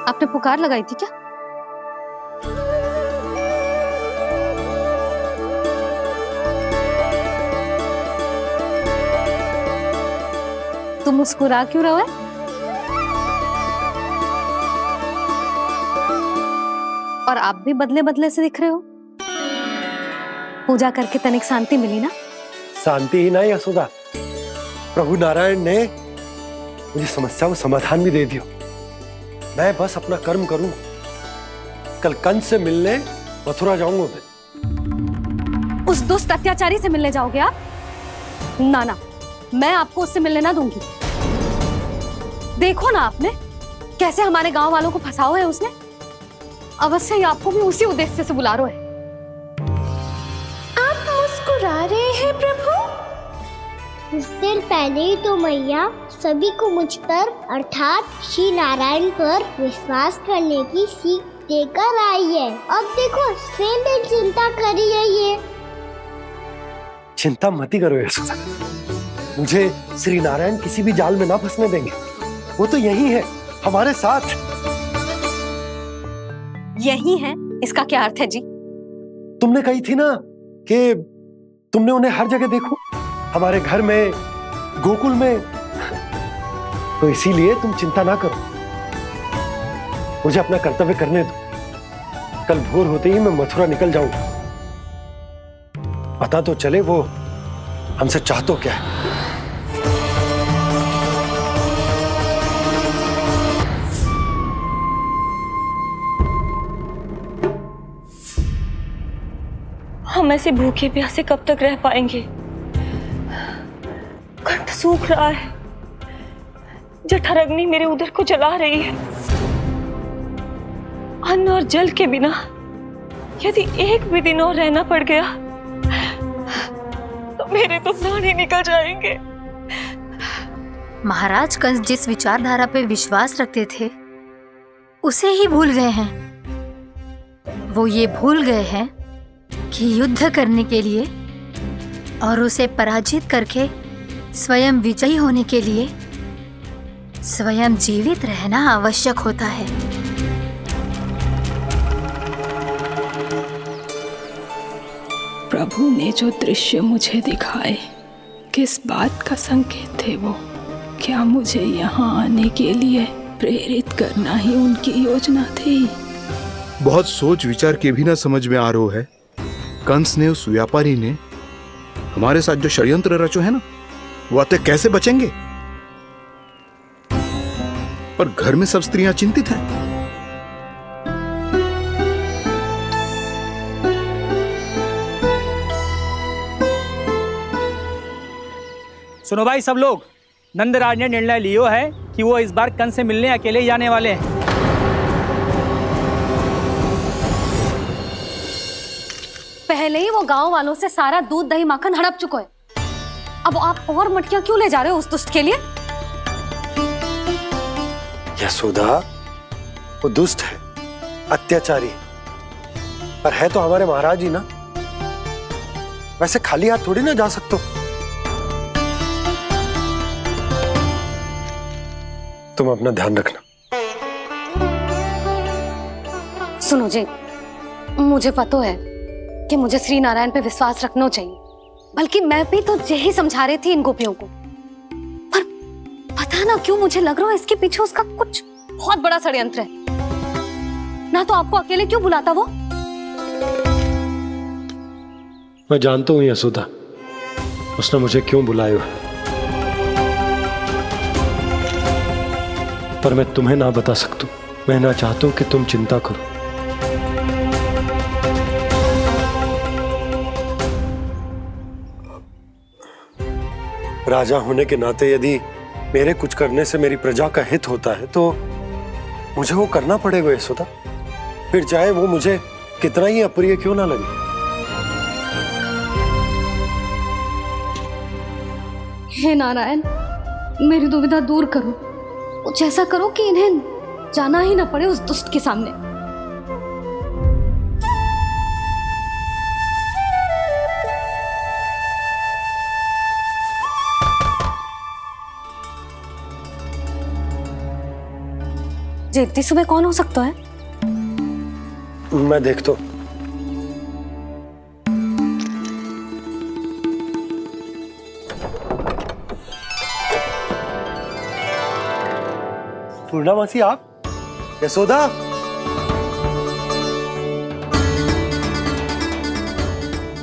आपने पुकार लगाई थी क्या? तुम मुस्कुरा क्यों रहे हो? और आप भी बदले बदले से दिख रहे हो। पूजा करके तनिक शांति मिली ना? शांति ही नहीं यशोदा, प्रभु नारायण ने मुझे समस्या को समाधान भी दे दिया। मैं बस अपना कर्म करूं। कल कंस से मिलने मथुरा जाऊंगा मैं। उस दुष्ट अत्याचारी से मिलने जाओगे आप? ना ना, मैं आपको उससे मिलने ना दूंगी। देखो ना आपने कैसे हमारे गांव वालों को फंसाओ है उसने। अवश्य ही आपको भी उसी उद्देश्य से बुला रहा है। आप मुस्कुरा रहे हैं प्रभु? कुछ देर पहले ही तो मैया सभी को मुझ पर अर्थात श्री नारायण पर विश्वास करने की सीख देकर आई है। अब देखो स्वयं चिंता करी है ये। चिंता मत करो यशोदा, मुझे श्री नारायण किसी भी जाल में ना फंसने देंगे। वो तो यही है हमारे साथ। यही है, इसका क्या अर्थ है जी? तुमने कही थी ना कि तुमने उन्हें हर जगह देखो, हमारे घर में, गोकुल में। तो इसीलिए तुम चिंता ना करो, मुझे अपना कर्तव्य करने दो। कल भोर होते ही मैं मथुरा निकल जाऊंगा। पता तो चले वो हमसे चाहतो क्या है। हम ऐसे भूखे प्यासे कब तक रह पाएंगे? कंठ सूख रहा है, जठराग्नि मेरे उदर को जला रही है। अन्न और जल के बिना यदि एक भी दिन और रहना पड़ गया तो मेरे तो प्राण ही निकल जाएंगे। महाराज कंस जिस विचारधारा पे विश्वास रखते थे उसे ही भूल गए हैं। वो ये भूल गए हैं कि युद्ध करने के लिए और उसे पराजित करके स्वयं विजयी होने के लिए स्वयं जीवित रहना आवश्यक होता है। प्रभु ने जो दृश्य मुझे दिखाए किस बात का संकेत थे वो? क्या मुझे यहाँ आने के लिए प्रेरित करना ही उनकी योजना थी? बहुत सोच विचार के भी ना समझ में आ रहा है। कंस ने, उस व्यापारी ने हमारे साथ जो षड्यंत्र रचो है ना, वो आते कैसे बचेंगे? पर घर में सब स्त्रियां चिंतित हैं। सुनो भाई सब लोग, नंदराज ने निर्णय लियो है कि वो इस बार कंस से मिलने अकेले जाने वाले हैं। पहले ही वो गांव वालों से सारा दूध दही माखन हड़प चुका है। अब आप और मटकियां क्यों ले जा रहे हो उस दुष्ट के लिए? यशोदा, वो दुष्ट है, अत्याचारी, पर है तो हमारे महाराज ही ना। वैसे खाली हाथ थोड़ी ना जा सकते हो। तुम अपना ध्यान रखना। सुनो जी, मुझे पता है कि मुझे श्री नारायण पे विश्वास रखना चाहिए, बल्कि मैं भी तो यही समझा रही थी इन गोपियों को। पर पता ना क्यों मुझे लग रहा है इसके पीछे उसका कुछ बहुत बड़ा षड्यंत्र है। ना तो आपको अकेले क्यों बुलाता वो? मैं जानता हूं यशोदा, उसने मुझे क्यों बुलाया है, पर मैं तुम्हें ना बता सकता। मैं ना चाहता हूं कि तुम चिंता करो। राजा होने के नाते यदि मेरे कुछ करने से मेरी प्रजा का हित होता है तो मुझे वो करना पड़ेगा यशोदा, फिर चाहे वो मुझे कितना ही अप्रिय क्यों ना लगे। हे नारायण, मेरी दुविधा दूर करो। कुछ ऐसा करो कि इन्हें जाना ही ना पड़े उस दुष्ट के सामने। जी, इतनी सुबह कौन हो सकता है? मैं देखता हूं। पूर्णामासी, आप? यशोदा,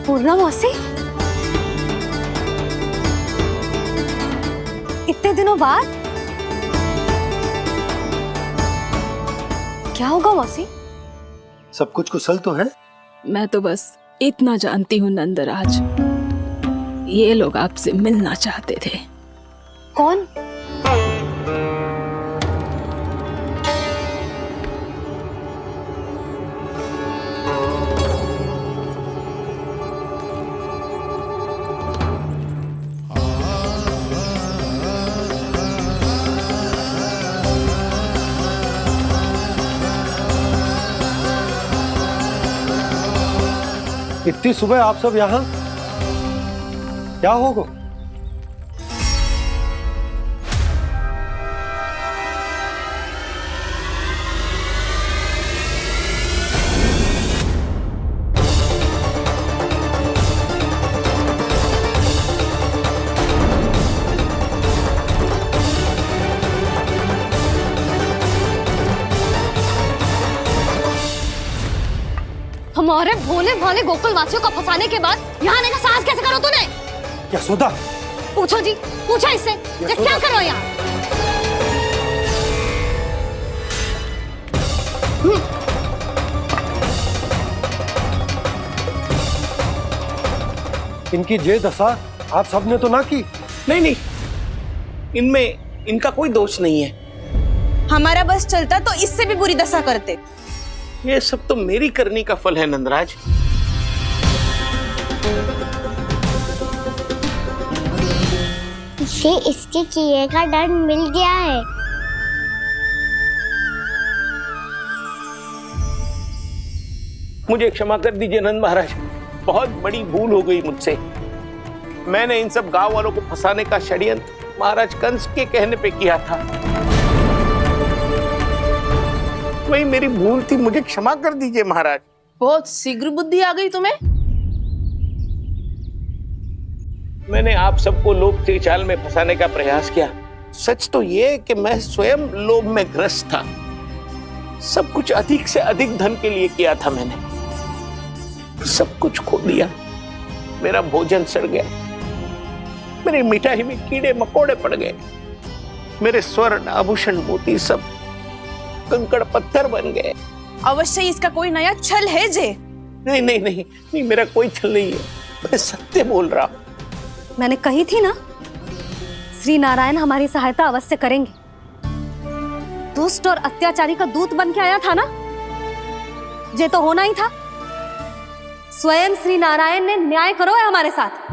पूर्णामासी, इतने दिनों बाद? क्या होगा मौसी? सब कुछ कुशल तो है? मैं तो बस इतना जानती हूँ नंदराज, ये लोग आपसे मिलना चाहते थे। कौन? इतनी सुबह आप सब यहाँ? क्या होगा? हमारे भोले भाले गोकुल वासियों को फंसाने के बाद यहाँ आने का साहस कैसे करो तूने? यशोदा, पूछो जी, पूछो इससे, ये क्या करो यहाँ? इनकी ये दशा आप सबने तो ना की? नहीं नहीं, इनमें इनका कोई दोष नहीं है। हमारा बस चलता तो इससे भी बुरी दशा करते। ये सब तो मेरी करनी का फल है नंदराज। इसे इसके किए का दंड मिल गया है। मुझे क्षमा कर दीजिए नंद महाराज, बहुत बड़ी भूल हो गई मुझसे। मैंने इन सब गांव वालों को फंसाने का षड्यंत्र महाराज कंस के कहने पे किया था। वही मेरी भूल थी, मुझे क्षमा कर दीजिए महाराज। बहुत शीघ्र बुद्धि आ गई तुम्हें। मैंने आप सबको लोभ के चाल में फंसाने का प्रयास किया। सच तो ये कि मैं स्वयं लोभ में ग्रस्त था। सब कुछ अधिक से अधिक धन के लिए किया था मैंने। सब कुछ खो दिया। मेरा भोजन सड़ गया, मेरी मिठाई में कीड़े मकोड़े पड़ गए, मेरे स्वर्ण आभूषण मोती सब कंकड़ पत्थर बन गए। अवश्य इसका कोई नया छल है जे। नहीं नहीं नहीं नहीं, मेरा कोई छल नहीं है, मैं सत्य बोल रहा हूं। मैंने कही थी ना, श्री नारायण हमारी सहायता अवश्य करेंगे। दुष्ट और अत्याचारी का दूत बन के आया था ना, ये तो होना ही था। स्वयं श्री नारायण ने न्याय करो है हमारे साथ।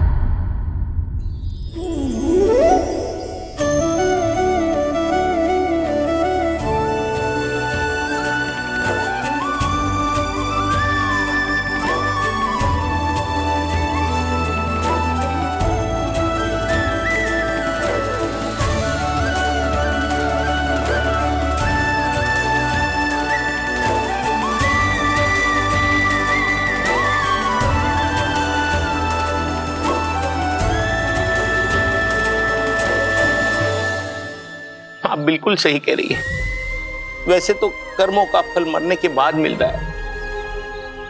आप बिल्कुल सही कह रही है। वैसे तो कर्मों का फल मरने के बाद मिल रहा है,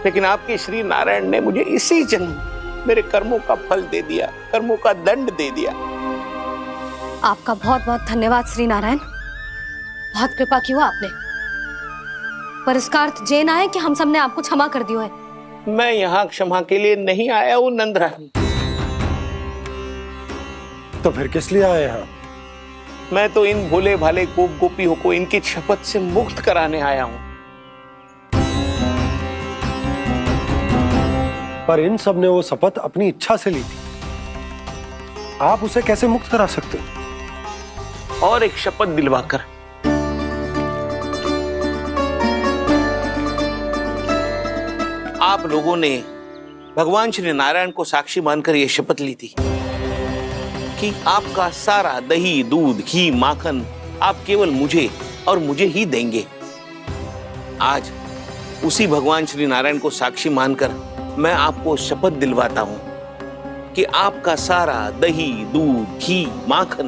लेकिन आपके श्री नारायण ने मुझे इसी जन्म मेरे कर्मों का फल दे दिया, कर्मों का दंड दे दिया। आपका बहुत बहुत धन्यवाद श्री नारायण, बहुत कृपा की हो आपने। पर इसका अर्थ ये ना है कि हम सबने आपको क्षमा कर दियो है। मैं यहाँ क्षमा के लिए नहीं आया हूँ नंदरानी। तो फिर किस लिए आए हैं? मैं तो इन भोले भाले गोप गोपियों को इनकी शपथ से मुक्त कराने आया हूं। पर इन सब ने वो शपथ अपनी इच्छा से ली थी, आप उसे कैसे मुक्त करा सकते? और एक शपथ दिलवाकर। आप लोगों ने भगवान श्री नारायण को साक्षी मानकर यह शपथ ली थी कि आपका सारा दही, दूध, घी, माखन आप केवल मुझे और मुझे ही देंगे। आज उसी भगवान श्री नारायण को साक्षी मानकर मैं आपको शपथ दिलवाता हूं कि आपका सारा दही, दूध, घी, माखन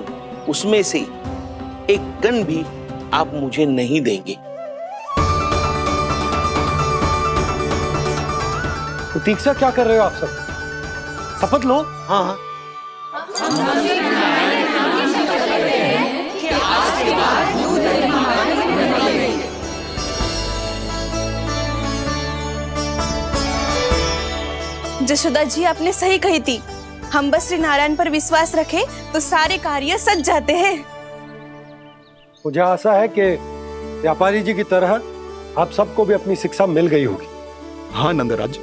उसमें से एक कण भी आप मुझे नहीं देंगे। प्रतीक्षा क्या कर रहे हो आप सब? शपथ लो। हाँ जशोदा जी, आपने सही कही थी। हम बस श्री नारायण पर विश्वास रखें तो सारे कार्य सज जाते हैं। मुझे आशा है कि व्यापारी जी की तरह आप सबको भी अपनी शिक्षा मिल गई होगी। हाँ नंदराज,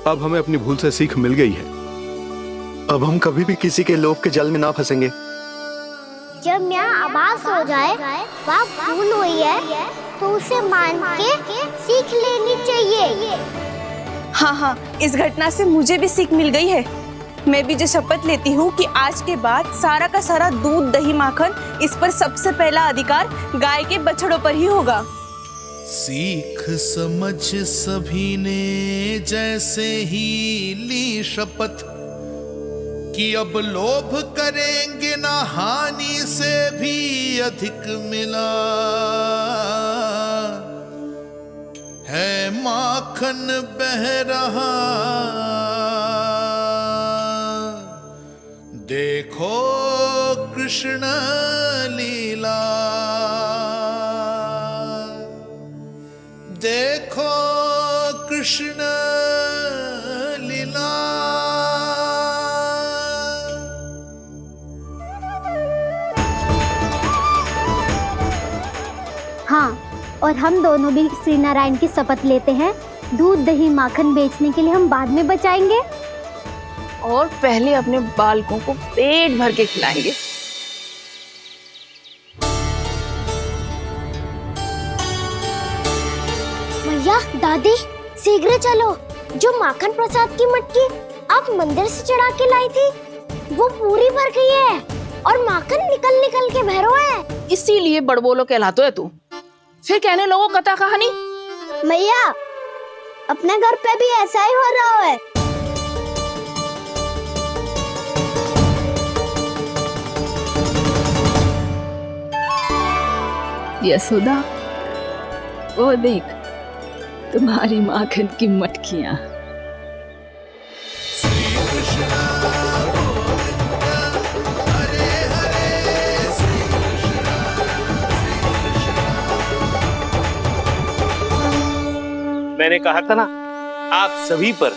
अब हमें अपनी भूल से सीख मिल गई है। अब हम कभी भी किसी के लोभ के जल में ना फंसेंगे। जब यहाँ आभास हो जाए वहाँ भूल हुई है तो उसे मान के सीख लेनी चाहिए। हाँ हाँ, इस घटना से मुझे भी सीख मिल गई है। मैं भी जो शपथ लेती हूँ कि आज के बाद सारा का सारा दूध, दही, माखन इस पर सबसे पहला अधिकार गाय के बछड़ों पर ही होगा। सीख समझ सभी ने जैसे ही ली शपथ कि अब लोभ करेंगे ना हानि से भी अधिक मिला है, माखन बह रहा देखो कृष्ण लीला, देखो कृष्ण लीला। हाँ, और हम दोनों भी श्री नारायण की शपथ लेते हैं, दूध, दही, माखन बेचने के लिए हम बाद में बचाएंगे और पहले अपने बालकों को पेट भर के खिलाएंगे। मैया, दादी, शीघ्र चलो। जो माखन प्रसाद की मटकी आप मंदिर से चढ़ा के लाई थी, वो पूरी भर गई है और माखन निकल निकल के भरो है। इसीलिए बड़बोलो कहलाते है तू। फिर कहने लगो कथा कहानी। मैया, अपने घर पे भी ऐसा ही हो रहा है। यशोदा, वो देख तुम्हारी माखन की मटकियां। मैंने कहा था ना, आप सभी पर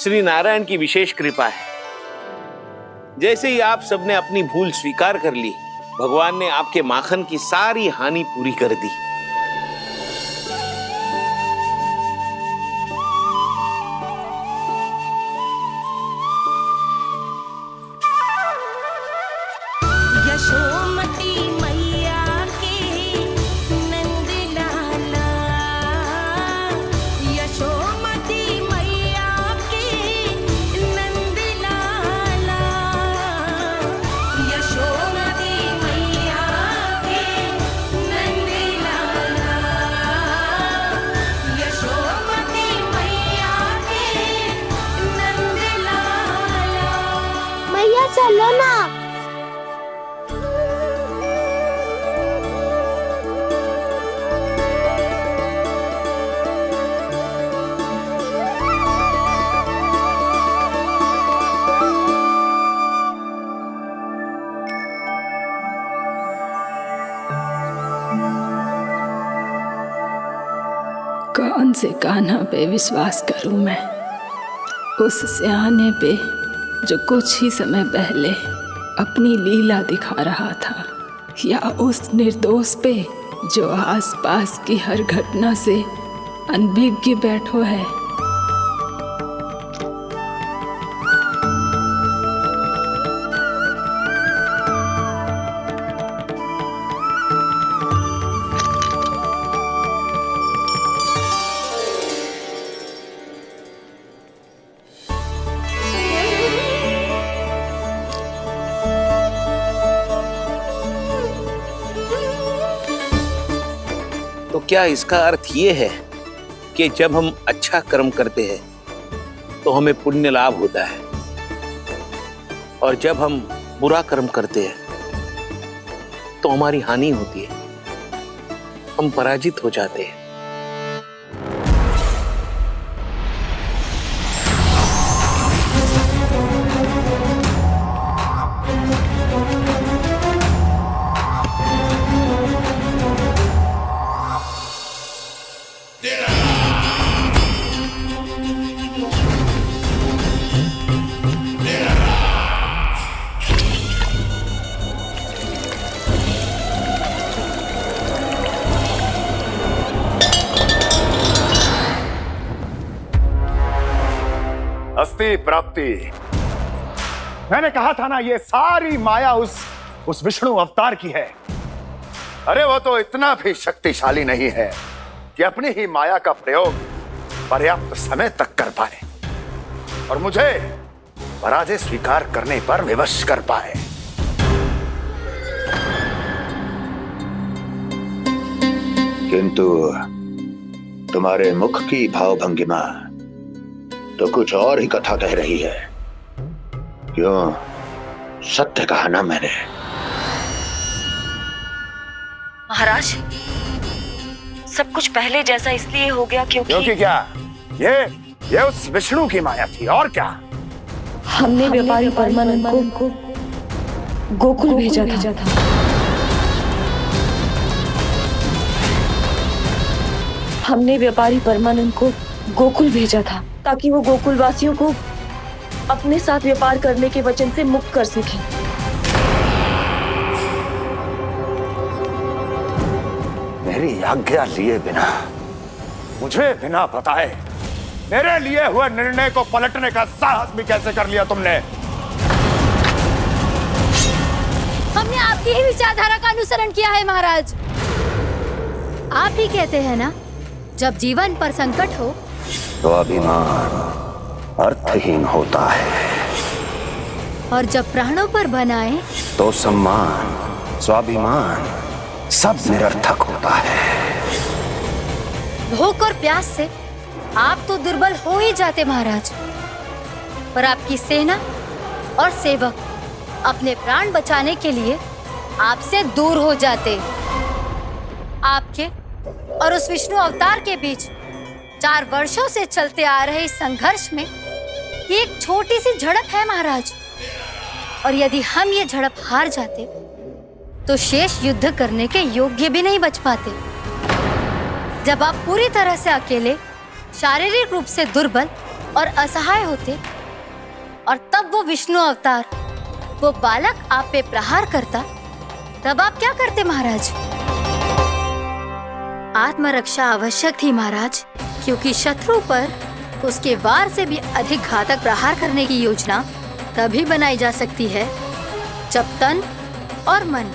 श्री नारायण की विशेष कृपा है। जैसे ही आप सबने अपनी भूल स्वीकार कर ली, भगवान ने आपके माखन की सारी हानि पूरी कर दी। यशोमती मैया के नंद लाला, यशोमती मैया के नंद लाला, यशोमती मैया के नंद लाला, यशोमती मैया के नंद लाला। मैया चलो ना। कौन से कान्हा पे विश्वास करूं मैं? उस सियाने पे जो कुछ ही समय पहले अपनी लीला दिखा रहा था, या उस निर्दोष पे जो आसपास की हर घटना से अनभिज्ञ बैठो है? तो क्या इसका अर्थ ये है कि जब हम अच्छा कर्म करते हैं तो हमें पुण्य लाभ होता है, और जब हम बुरा कर्म करते हैं तो हमारी हानि होती है, हम पराजित हो जाते हैं? अस्ति प्राप्ति। मैंने कहा था ना, ये सारी माया उस विष्णु अवतार की है। अरे वो तो इतना भी शक्तिशाली नहीं है कि अपनी ही माया का प्रयोग पर्याप्त समय तक कर पाए और मुझे पराजय स्वीकार करने पर विवश कर पाए। किंतु तुम्हारे मुख की भावभंगिमा तो कुछ और ही कथा कह रही है। क्यों? सत्य कहा ना मैंने। महाराज, सब कुछ पहले जैसा इसलिए हो गया क्योंकि क्या? ये उस विष्णु की माया थी, और क्या? हमने व्यापारी परमानंद को गोकुल भेजा था। हमने व्यापारी परमानंद को गोकुल भेजा था ताकि वो गोकुल वासियों को अपने साथ व्यापार करने के वचन से मुक्त कर सके। मेरी आज्ञा लिए बिना, मुझे बिना बताए मेरे लिए हुए निर्णय को पलटने का साहस भी कैसे कर लिया तुमने? हमने आपकी ही विचारधारा का अनुसरण किया है महाराज। आप ही कहते हैं ना, जब जीवन पर संकट हो तो अभिमान अर्थहीन होता है, और जब प्राणों पर बनाए तो सम्मान स्वाभिमान सब निरर्थक होता है। भूख और प्यास से आप तो दुर्बल हो ही जाते महाराज, पर आपकी सेना और सेवक अपने प्राण बचाने के लिए आपसे दूर हो जाते। आपके और उस विष्णु अवतार के बीच 4 वर्षों से चलते आ रहे इस संघर्ष में ये एक छोटी सी झड़प है महाराज, और यदि हम ये झड़प हार जाते तो शेष युद्ध करने के योग्य भी नहीं बच पाते। जब आप पूरी तरह से अकेले, शारीरिक रूप से दुर्बल और असहाय होते, और तब वो विष्णु अवतार, वो बालक आप पे प्रहार करता, तब आप क्या करते महाराज? आत्मरक्षा आवश्यक थी महाराज, क्योंकि शत्रु पर उसके वार से भी अधिक घातक प्रहार करने की योजना तभी बनाई जा सकती है जब तन और मन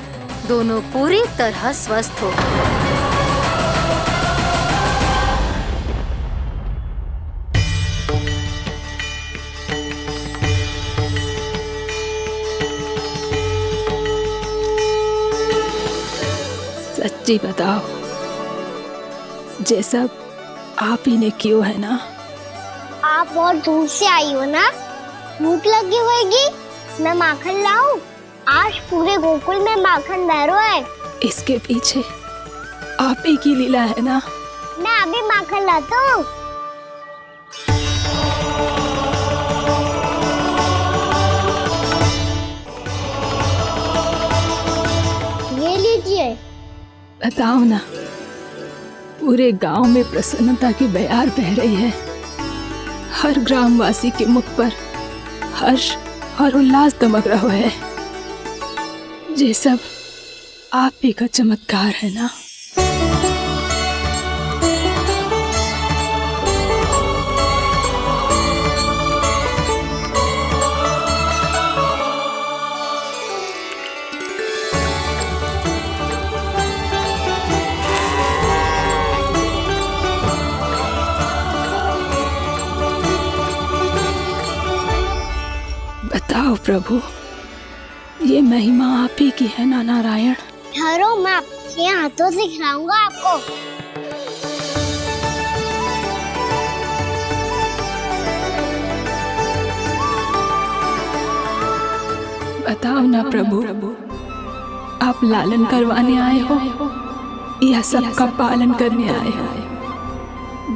दोनों पूरी तरह स्वस्थ हो। सच्ची बताओ, ये सब आप ही ने क्यों है ना? आप बहुत दूर से आई हो ना, भूख लगी होगी। मैं माखन लाऊं? आज पूरे गोकुल में माखन बह रहा है। इसके पीछे आप ही की लीला है ना? मैं अभी माखन लाता हूँ। ये लीजिए। बताओ ना, पूरे गांव में प्रसन्नता की बयार बह रही है। हर ग्रामवासी के मुख पर हर्ष और उल्लास दमक रहा है। ये सब आप ही का चमत्कार है ना? बताओ प्रभु, ये महिमा आप ही की है ना नारायण? ठहरो, मैं आपके हाथों से खिलाऊंगा आपको। बताओ ना प्रभु, आप लालन करवाने आए हो या सबका पालन करने आए हो?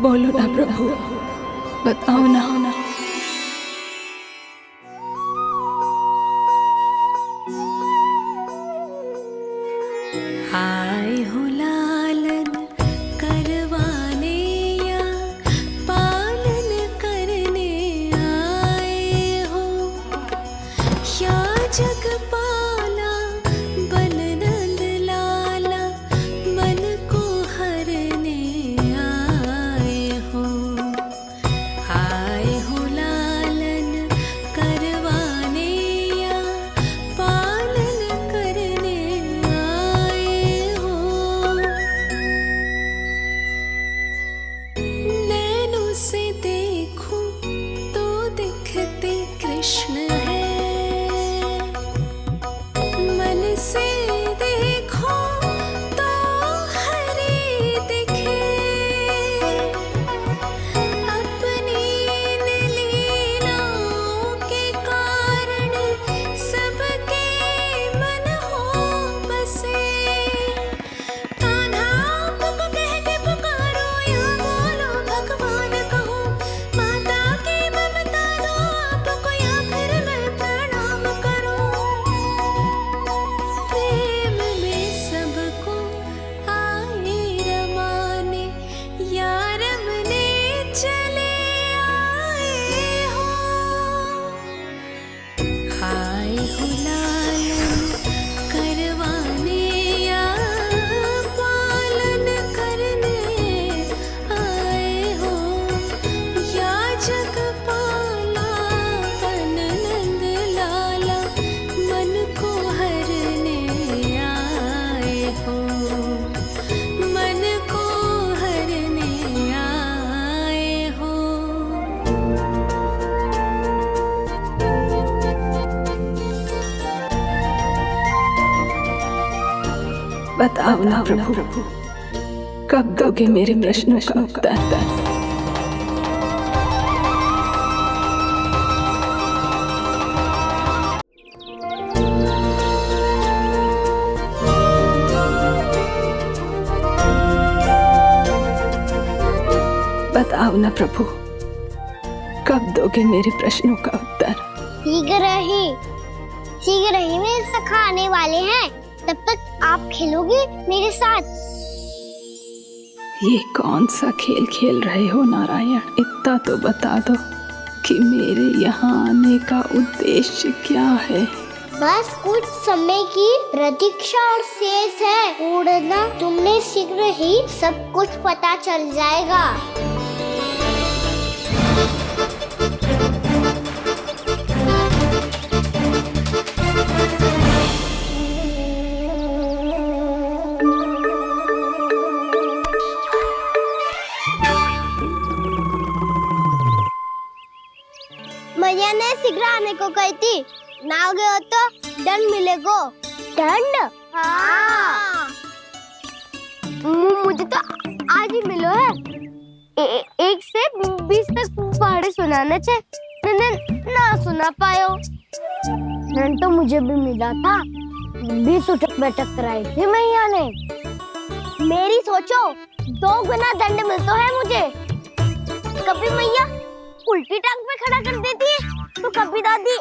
बोलो ना प्रभु, बताओ ना। आए हो लालन करवाने या पालन करने आए हो, या जगपाला बन नंद लाला मन को हरने आए हो। आए हो लालन करवाने या पालन करने आए हो। नैनों से देखूं तो दिखते कृष्ण है, मन से देखो तो हरि दिखे। अपनी इन लीलाओं के कारण सबके मन हो बसे। कान्हा आपको कह के पुकारो या बोलो भगवान कहो, माता की ममता दो आपको या फिर बताओ ना प्रभु, कब दोगे मेरे प्रश्नों का उत्तर? बताओ ना प्रभु, कब दोगे मेरे प्रश्नों का उत्तर? शीघ्र ही मेरे सखा आने वाले हैं, तब तक आप खेलोगे मेरे साथ। ये कौन सा खेल खेल रहे हो नारायण? इतना तो बता दो कि मेरे यहाँ आने का उद्देश्य क्या है? बस कुछ समय की प्रतीक्षा और शेष है। उड़ना तुमने शीघ्र ही सब कुछ पता चल जाएगा। मैया ने शीघ्र आने को कही थी, ना हो गए तो दंड मिलेगा। दंड? हाँ। मुझे तो आज ही मिलो है। 1 से 20 तक पहाड़े सुनाने थे, ना सुना पायो। दंड तो मुझे भी मिला था, 20 उठक बैठक कराई थी मैया ने। मेरी सोचो, 2 गुना दंड मिलता है मुझे। कभी मैया उल्टी टांग पे खड़ा कर देती है, तो कभी दादी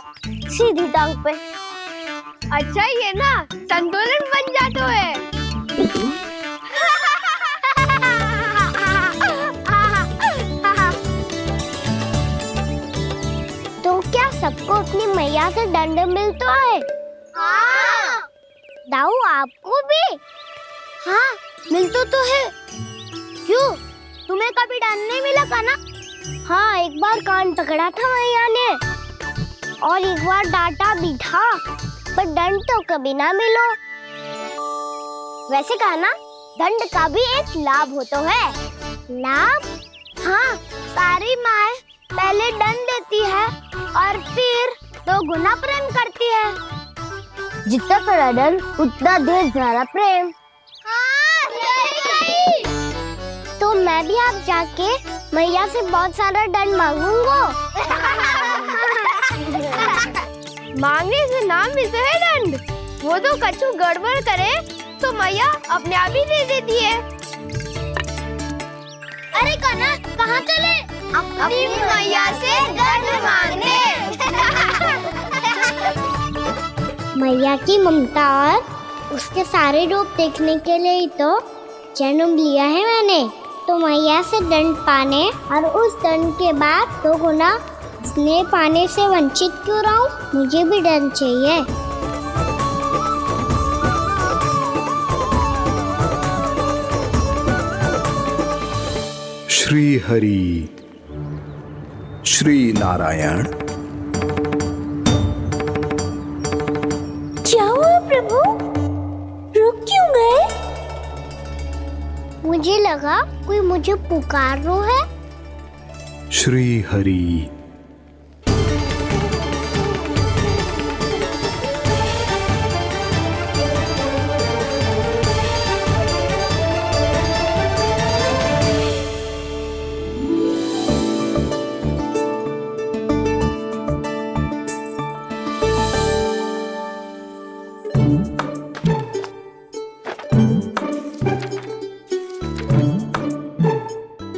सीधी टांग पे। अच्छा ये ना संतुलन बन जाता है। तो क्या सबको अपनी मैया से दंड मिलता है? हाँ। दाऊ आपको भी? हाँ मिलता तो है। क्यों, तुम्हें कभी दंड नहीं मिला का ना? हाँ, एक बार कान पकड़ा था मैया ने और एक बार डांटा भी था, पर दंड तो कभी ना मिलो। वैसे कहा ना, दंड का भी एक लाभ होता है। लाभ? हाँ, सारी माँ पहले दंड देती है और फिर 2 गुना प्रेम करती है। जितना बड़ा दंड उतना ढेर सारा प्रेम। हाँ, सही कही। तो मैं भी आप जाके मैया से बहुत सारा दंड मांगूंगा। मांगने से ना मिलता है दंड, वो तो कछु गड़बड़ करे तो मैया अपने आप ही दे देती है। अरे कना, कहाँ चले? अपनी मैया से दंड मांगने। मैया की ममता और उसके सारे रूप देखने के लिए ही तो जन्म लिया है मैंने। तो मैया से दंड पाने और उस दंड के बाद 2 गुना स्नेह पाने से वंचित क्यों रहूं? मुझे भी दंड चाहिए। श्री हरि, श्री नारायण। क्या हुआ प्रभु? रुक क्यों गए? मुझे लगा कोई मुझे पुकार रहा है। श्री हरि।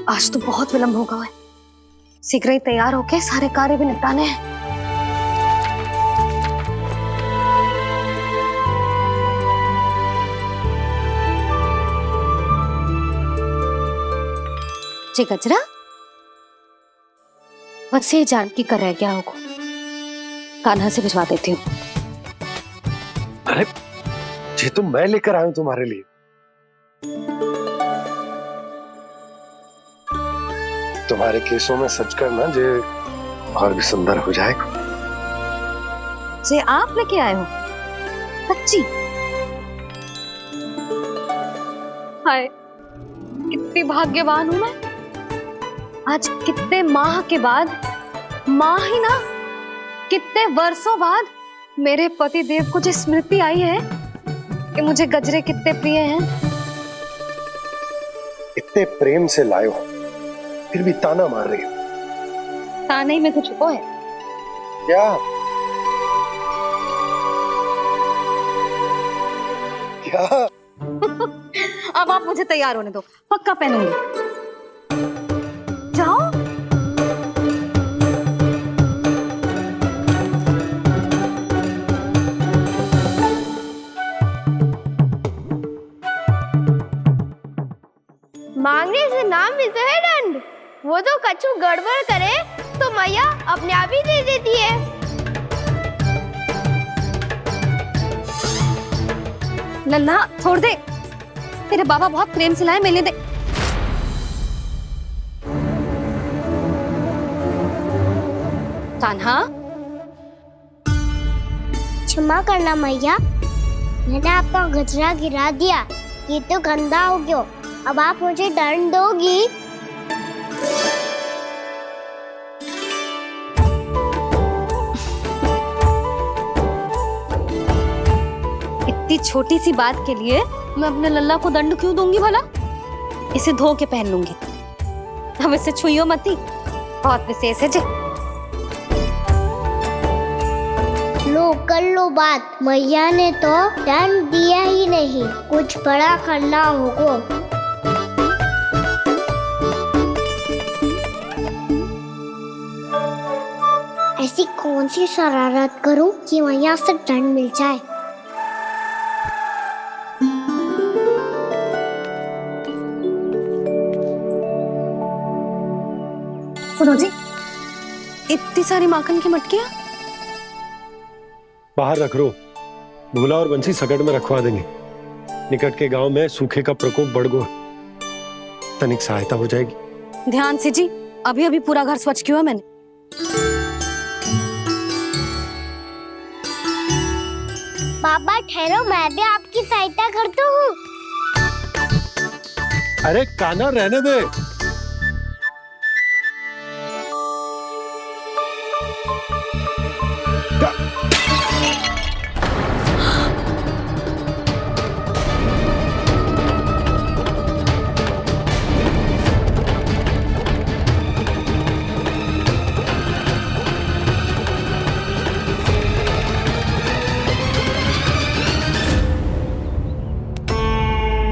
आज तो बहुत विलंब होगा है। शीघ्र ही तैयार होके सारे कार्य भी निपटाने हैं। जी गजरा, बस ये जान की कर रह गया होगा, कान्हा से भिजवा देती हूँ। अरे ये तो मैं लेकर आया हूं तुम्हारे लिए। तुम्हारे केसों में सच करना जे और भी सुंदर हो जाएगा। जे आप लेके आए हो? सच्ची? हाय, कितनी भाग्यवान हूं मैं। आज कितने माह के बाद, माह ही ना, कितने वर्षों बाद मेरे पति देव को जो स्मृति आई है कि मुझे गजरे कितने प्रिय हैं। इतने प्रेम से लाए हो, फिर भी ताना मार रही हो। ताने में कुछ छुपो है क्या? क्या? अब आप मुझे तैयार होने दो, पक्का पहनूंगी। जाओ। मांगने से नाम मिलता है दंड। वो तो कछु गड़बड़ करे तो मैया अपने आप ही दे देती है। नन्हा छोड़ दे, तेरे बाबा बहुत प्रेम से लाए, मिलने दे। कान्हा, क्षमा करना मैया, मैंने आपका गजरा गिरा दिया, ये तो गंदा हो गया। अब आप मुझे दंड दोगी? इतनी छोटी सी बात के लिए मैं अपने लल्ला को दंड क्यों दूंगी भला? इसे धो के पहन लूंगी। हम इसे छुइयो मती, बहुत विशेष है जी। लो कर लो बात, मैया ने तो दंड दिया ही नहीं, कुछ बड़ा करना होगा। ऐसी कौन सी शरारत करूं कि मैया से दंड मिल जाए? सुनो जी, इतनी सारी माखन की मटकियां बाहर रख रो, भूला और बंसी सकट में रखवा देंगे। निकट के गांव में सूखे का प्रकोप बढ़ गया, तनिक सहायता हो जाएगी। ध्यान से जी, अभी अभी पूरा घर स्वच्छ किया मैंने। बाबा ठहरो, मैं भी आपकी सहायता करता हूँ। अरे कान्हा रहने दे।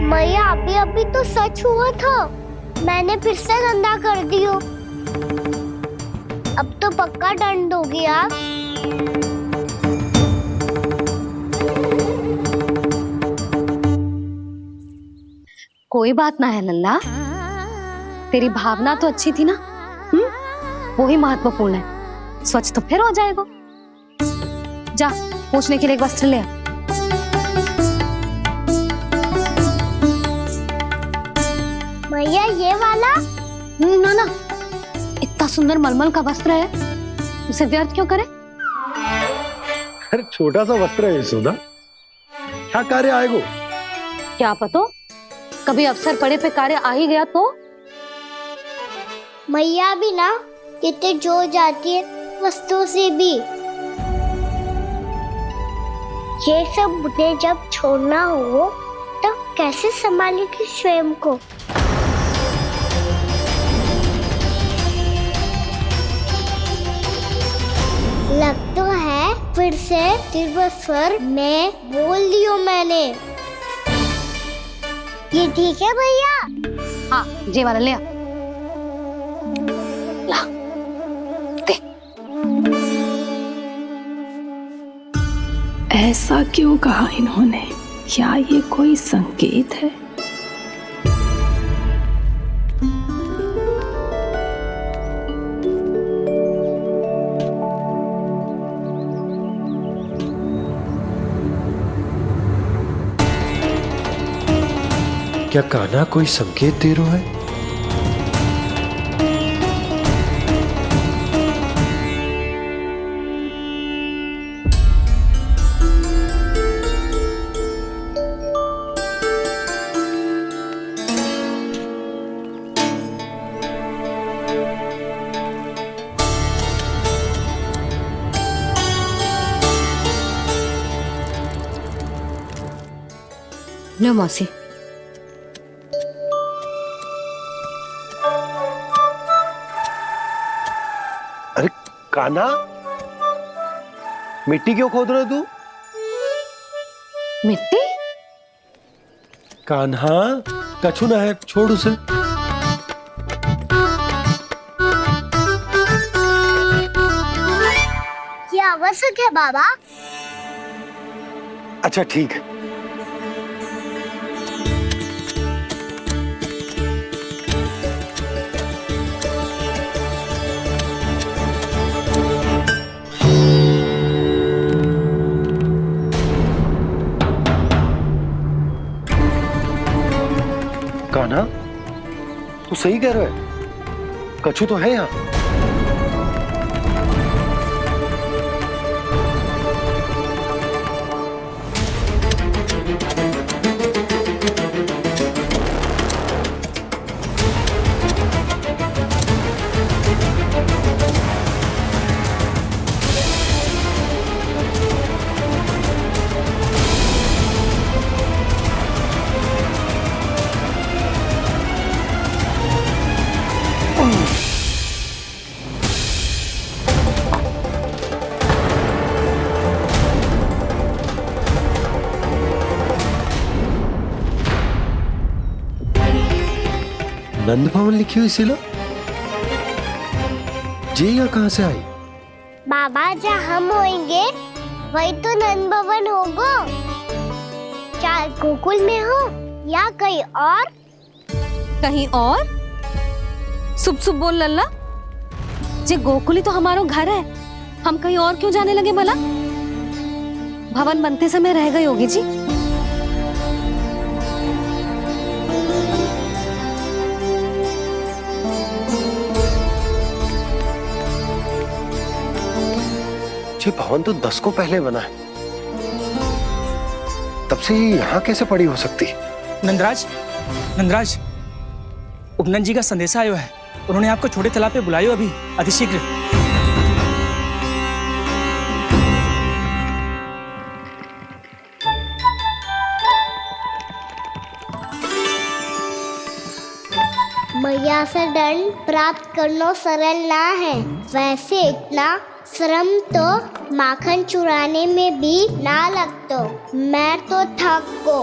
मैया अभी अभी तो सच हुआ था, मैंने फिर से गंदा कर दियो। अब तो पक्का दंड दोगी आप। कोई बात ना है लल्ला, तेरी भावना तो अच्छी थी ना, वही महत्वपूर्ण है। स्वच्छ तो फिर हो जाएगा। जा, पूछने के लिए एक वस्त्र ले आ। भैया ये वाला? ना ना, इतना सुंदर मलमल का वस्त्र है, उसे व्यर्थ क्यों करे? अरे छोटा सा वस्त्र है यशोदा, क्या कार्य आएगा? क्या पता, कभी अवसर पड़े पे कार्य आ ही गया तो। मैया भी ना कितने जो जाती है वस्तुओं से भी। ये सब मुझे जब छोड़ना हो तो कैसे संभालेगी स्वयं को? लग तो है फिर से तिरस्वर में बोल दियो मैंने। ये ठीक है भैया? हाँ, ये वाला ले आ। ला, दे। ऐसा क्यों कहा इन्होंने? क्या ये कोई संकेत है? क्या कान्हा कोई संकेत दे रहा है? लो मौसी। अरे कान्हा, मिट्टी क्यों खोद रहे तू? मिट्टी? कान्हा, कछु ना है, छोड़ उसे। ये आवश्यक है बाबा। अच्छा ठीक है। कान्हा, तू सही कह रहा है, कछु तो है यहाँ। नंद भवन लिखी हुई सिला, जी यहाँ कहाँ से आई? बाबा जहाँ हम होंगे वही तो नंद भवन होगा। चाहे गोकुल में हो या कहीं और। कहीं और? सुब सुब बोल लल्ला। जे गोकुल ही तो हमारा घर है, हम कहीं और क्यों जाने लगे भला? भवन बनते समय रह गई होगी जी। ये भवन तो 10 को पहले बना है, तब से ही यहाँ कैसे पड़ी हो सकती? नंदराज, नंदराज, उपनंद जी का संदेशा आयो है। उन्होंने आपको छोटे तालाब पे बुलायो अभी, अतिशीघ्र। मैया से दंड प्राप्त करना सरल ना है। वैसे इतना श्रम तो माखन चुराने में भी ना लगतो। मैं तो थक को।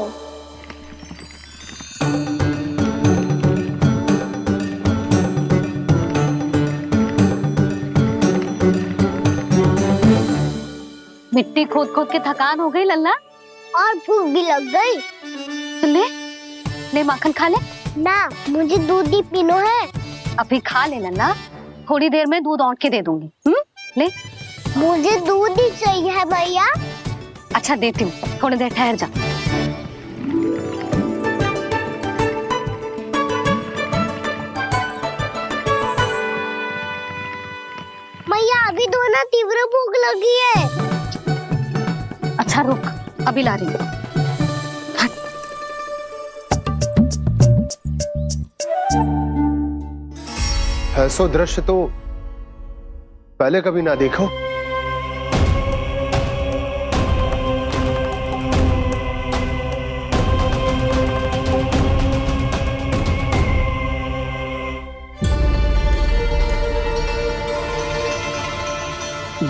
मिट्टी खोद खोद के थकान हो गई लल्ला, और भूख भी लग गई। तो ले ले माखन खा ले। ना, मुझे दूध ही पीनो है। अभी खा ले लल्ला, थोड़ी देर में दूध औंट के दे दूंगी। ले। मुझे दूध ही चाहिए है भैया। अच्छा देती हूँ, थोड़ी देर ठहर जा। मैया अभी दो ना, तीव्र भूख लगी है। अच्छा रुक, अभी ला रही हूँ। ऐसा दृश्य तो पहले कभी ना देखो।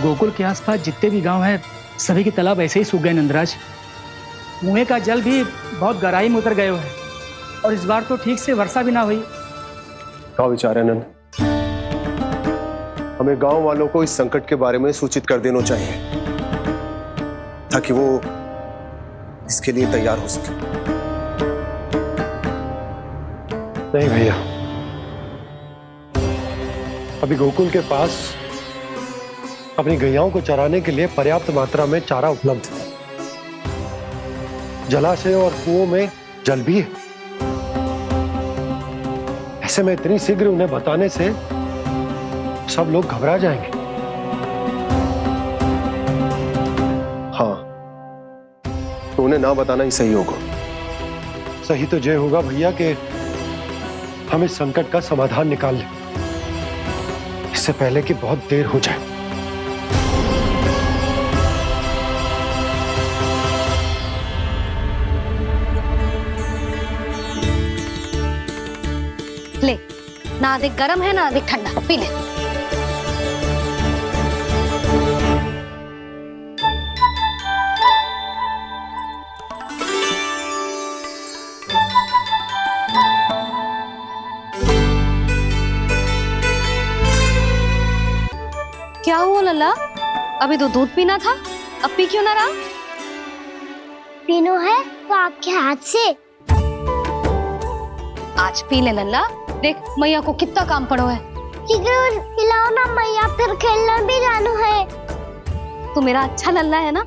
गोकुल के आसपास जितने भी गांव हैं, सभी के तालाब ऐसे ही सूख गए नंदराज। कुएं का जल भी बहुत गहराई में उतर गए है, और इस बार तो ठीक से वर्षा भी ना हुई। क्या विचार है नंद? हमें गांव वालों को इस संकट के बारे में सूचित कर देना चाहिए, ताकि वो इसके लिए तैयार हो सके। नहीं भैया, अभी गोकुल के पास अपनी गैयाओं को चराने के लिए पर्याप्त मात्रा में चारा उपलब्ध है। जलाशय और कुओं में जल भी है। ऐसे में इतनी शीघ्र उन्हें बताने से सब लोग घबरा जाएंगे। हाँ, तो उन्हें ना बताना ही सही होगा। सही तो ये होगा भैया कि हम इस संकट का समाधान निकाल लें, इससे पहले कि बहुत देर हो जाए। ना अधिक गर्म है ना अधिक ठंडा, पी ले। क्या हुआ लल्ला? अभी तो दूध पीना था, अब पी क्यों ना रहा? पीनो है तो आपके हाथ से। आज पी ले लल्ला, देख मैया को कितना काम पड़ो है। शीघ्र पिलाओ ना मैया, फिर खेलना भी जानो है। तू मेरा अच्छा लल्ला है ना,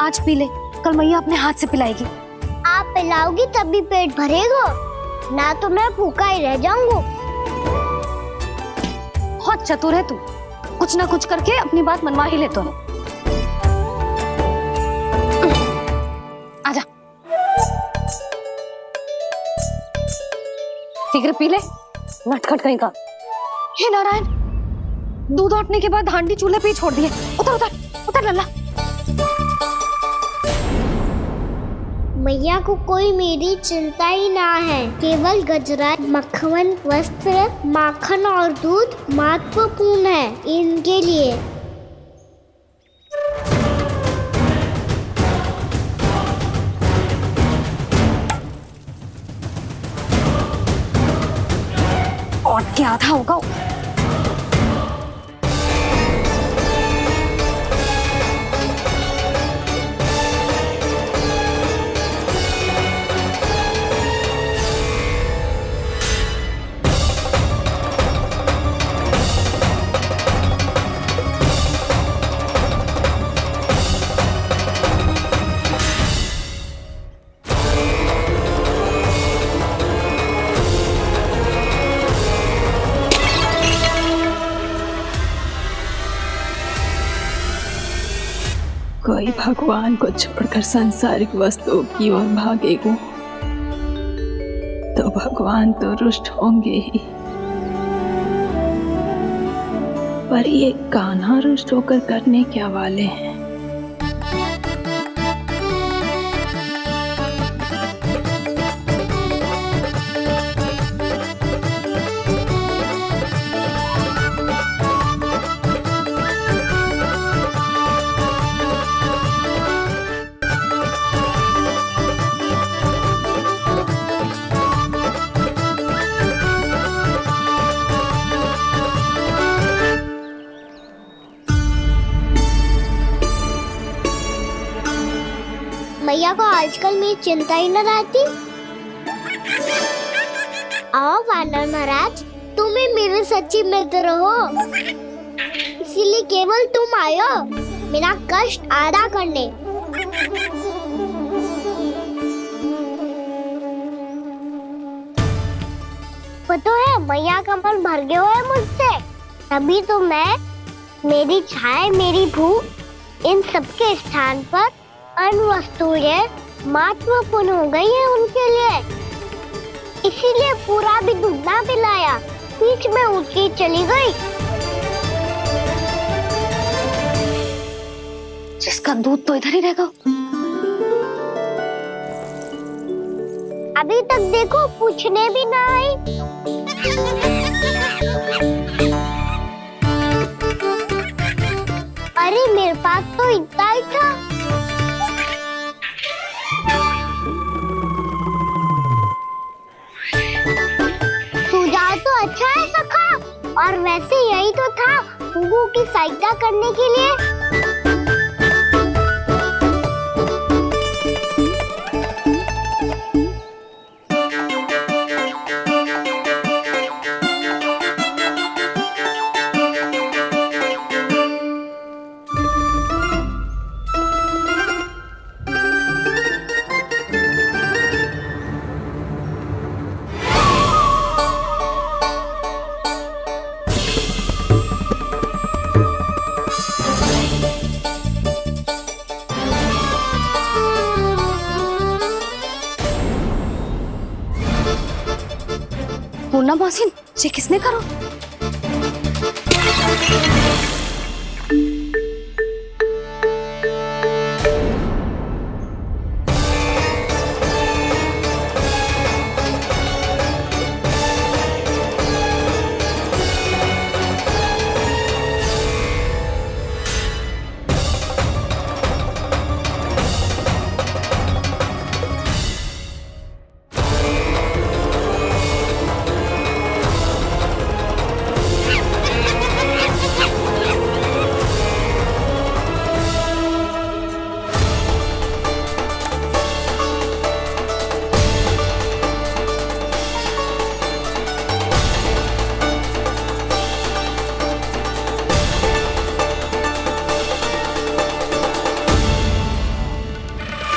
आज पी ले, कल मैया अपने हाथ से पिलाएगी। आप पिलाओगी तभी पेट भरेगा, ना तो मैं भूखा ही रह जाऊंगा। बहुत चतुर है तू, कुछ ना कुछ करके अपनी बात मनवा ही ले तो। आजा, शीघ्र पी ले, नटखट कहीं का। हे नारायण, दूध औटने के बाद हांडी चूल्हे पे ही छोड़ दिए। उतर उतर उतर लल्ला। मैया को कोई मेरी चिंता ही ना है, केवल गजरा, मक्खन, वस्त्र, माखन और दूध महत्वपूर्ण है इनके लिए। और क्या आधा होगा। कोई भगवान को छोड़कर सांसारिक वस्तुओं की ओर भागेगा तो भगवान तो रुष्ट होंगे ही, पर ये कान्हा रुष्ट होकर करने क्या वाले हैं? मैया को आजकल मेरी चिंता ही न रहती। आओ वानर महाराज, तुम ही मेरे सच्ची मित्र हो, इसीलिए केवल तुम आयो मेरा कष्ट आधा करने। पता है मैया का मन भर गया है मुझसे, तभी तो मैं, मेरी छाया, मेरी भूख, इन सबके स्थान पर अन्य वस्तुएं महत्वपूर्ण हो गई है उनके लिए। इसीलिए पूरा भी दूध ना पिलाया, बीच में उठ के चली गई। जिसका दूध तो इधर ही रहेगा। अभी तक देखो पूछने भी ना आई। अरे मेरे पास तो इतना ही था। सुझाव तो अच्छा है सखा, और वैसे यही तो था गुगू की सहायता करने के लिए। पूर्णा मौसी, ये किसने करो?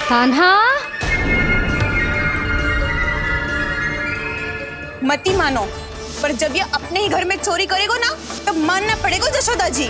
कान्हा, मत ही मानो, पर जब ये अपने ही घर में चोरी करेगा ना, तब मानना पड़ेगा जशोदा जी।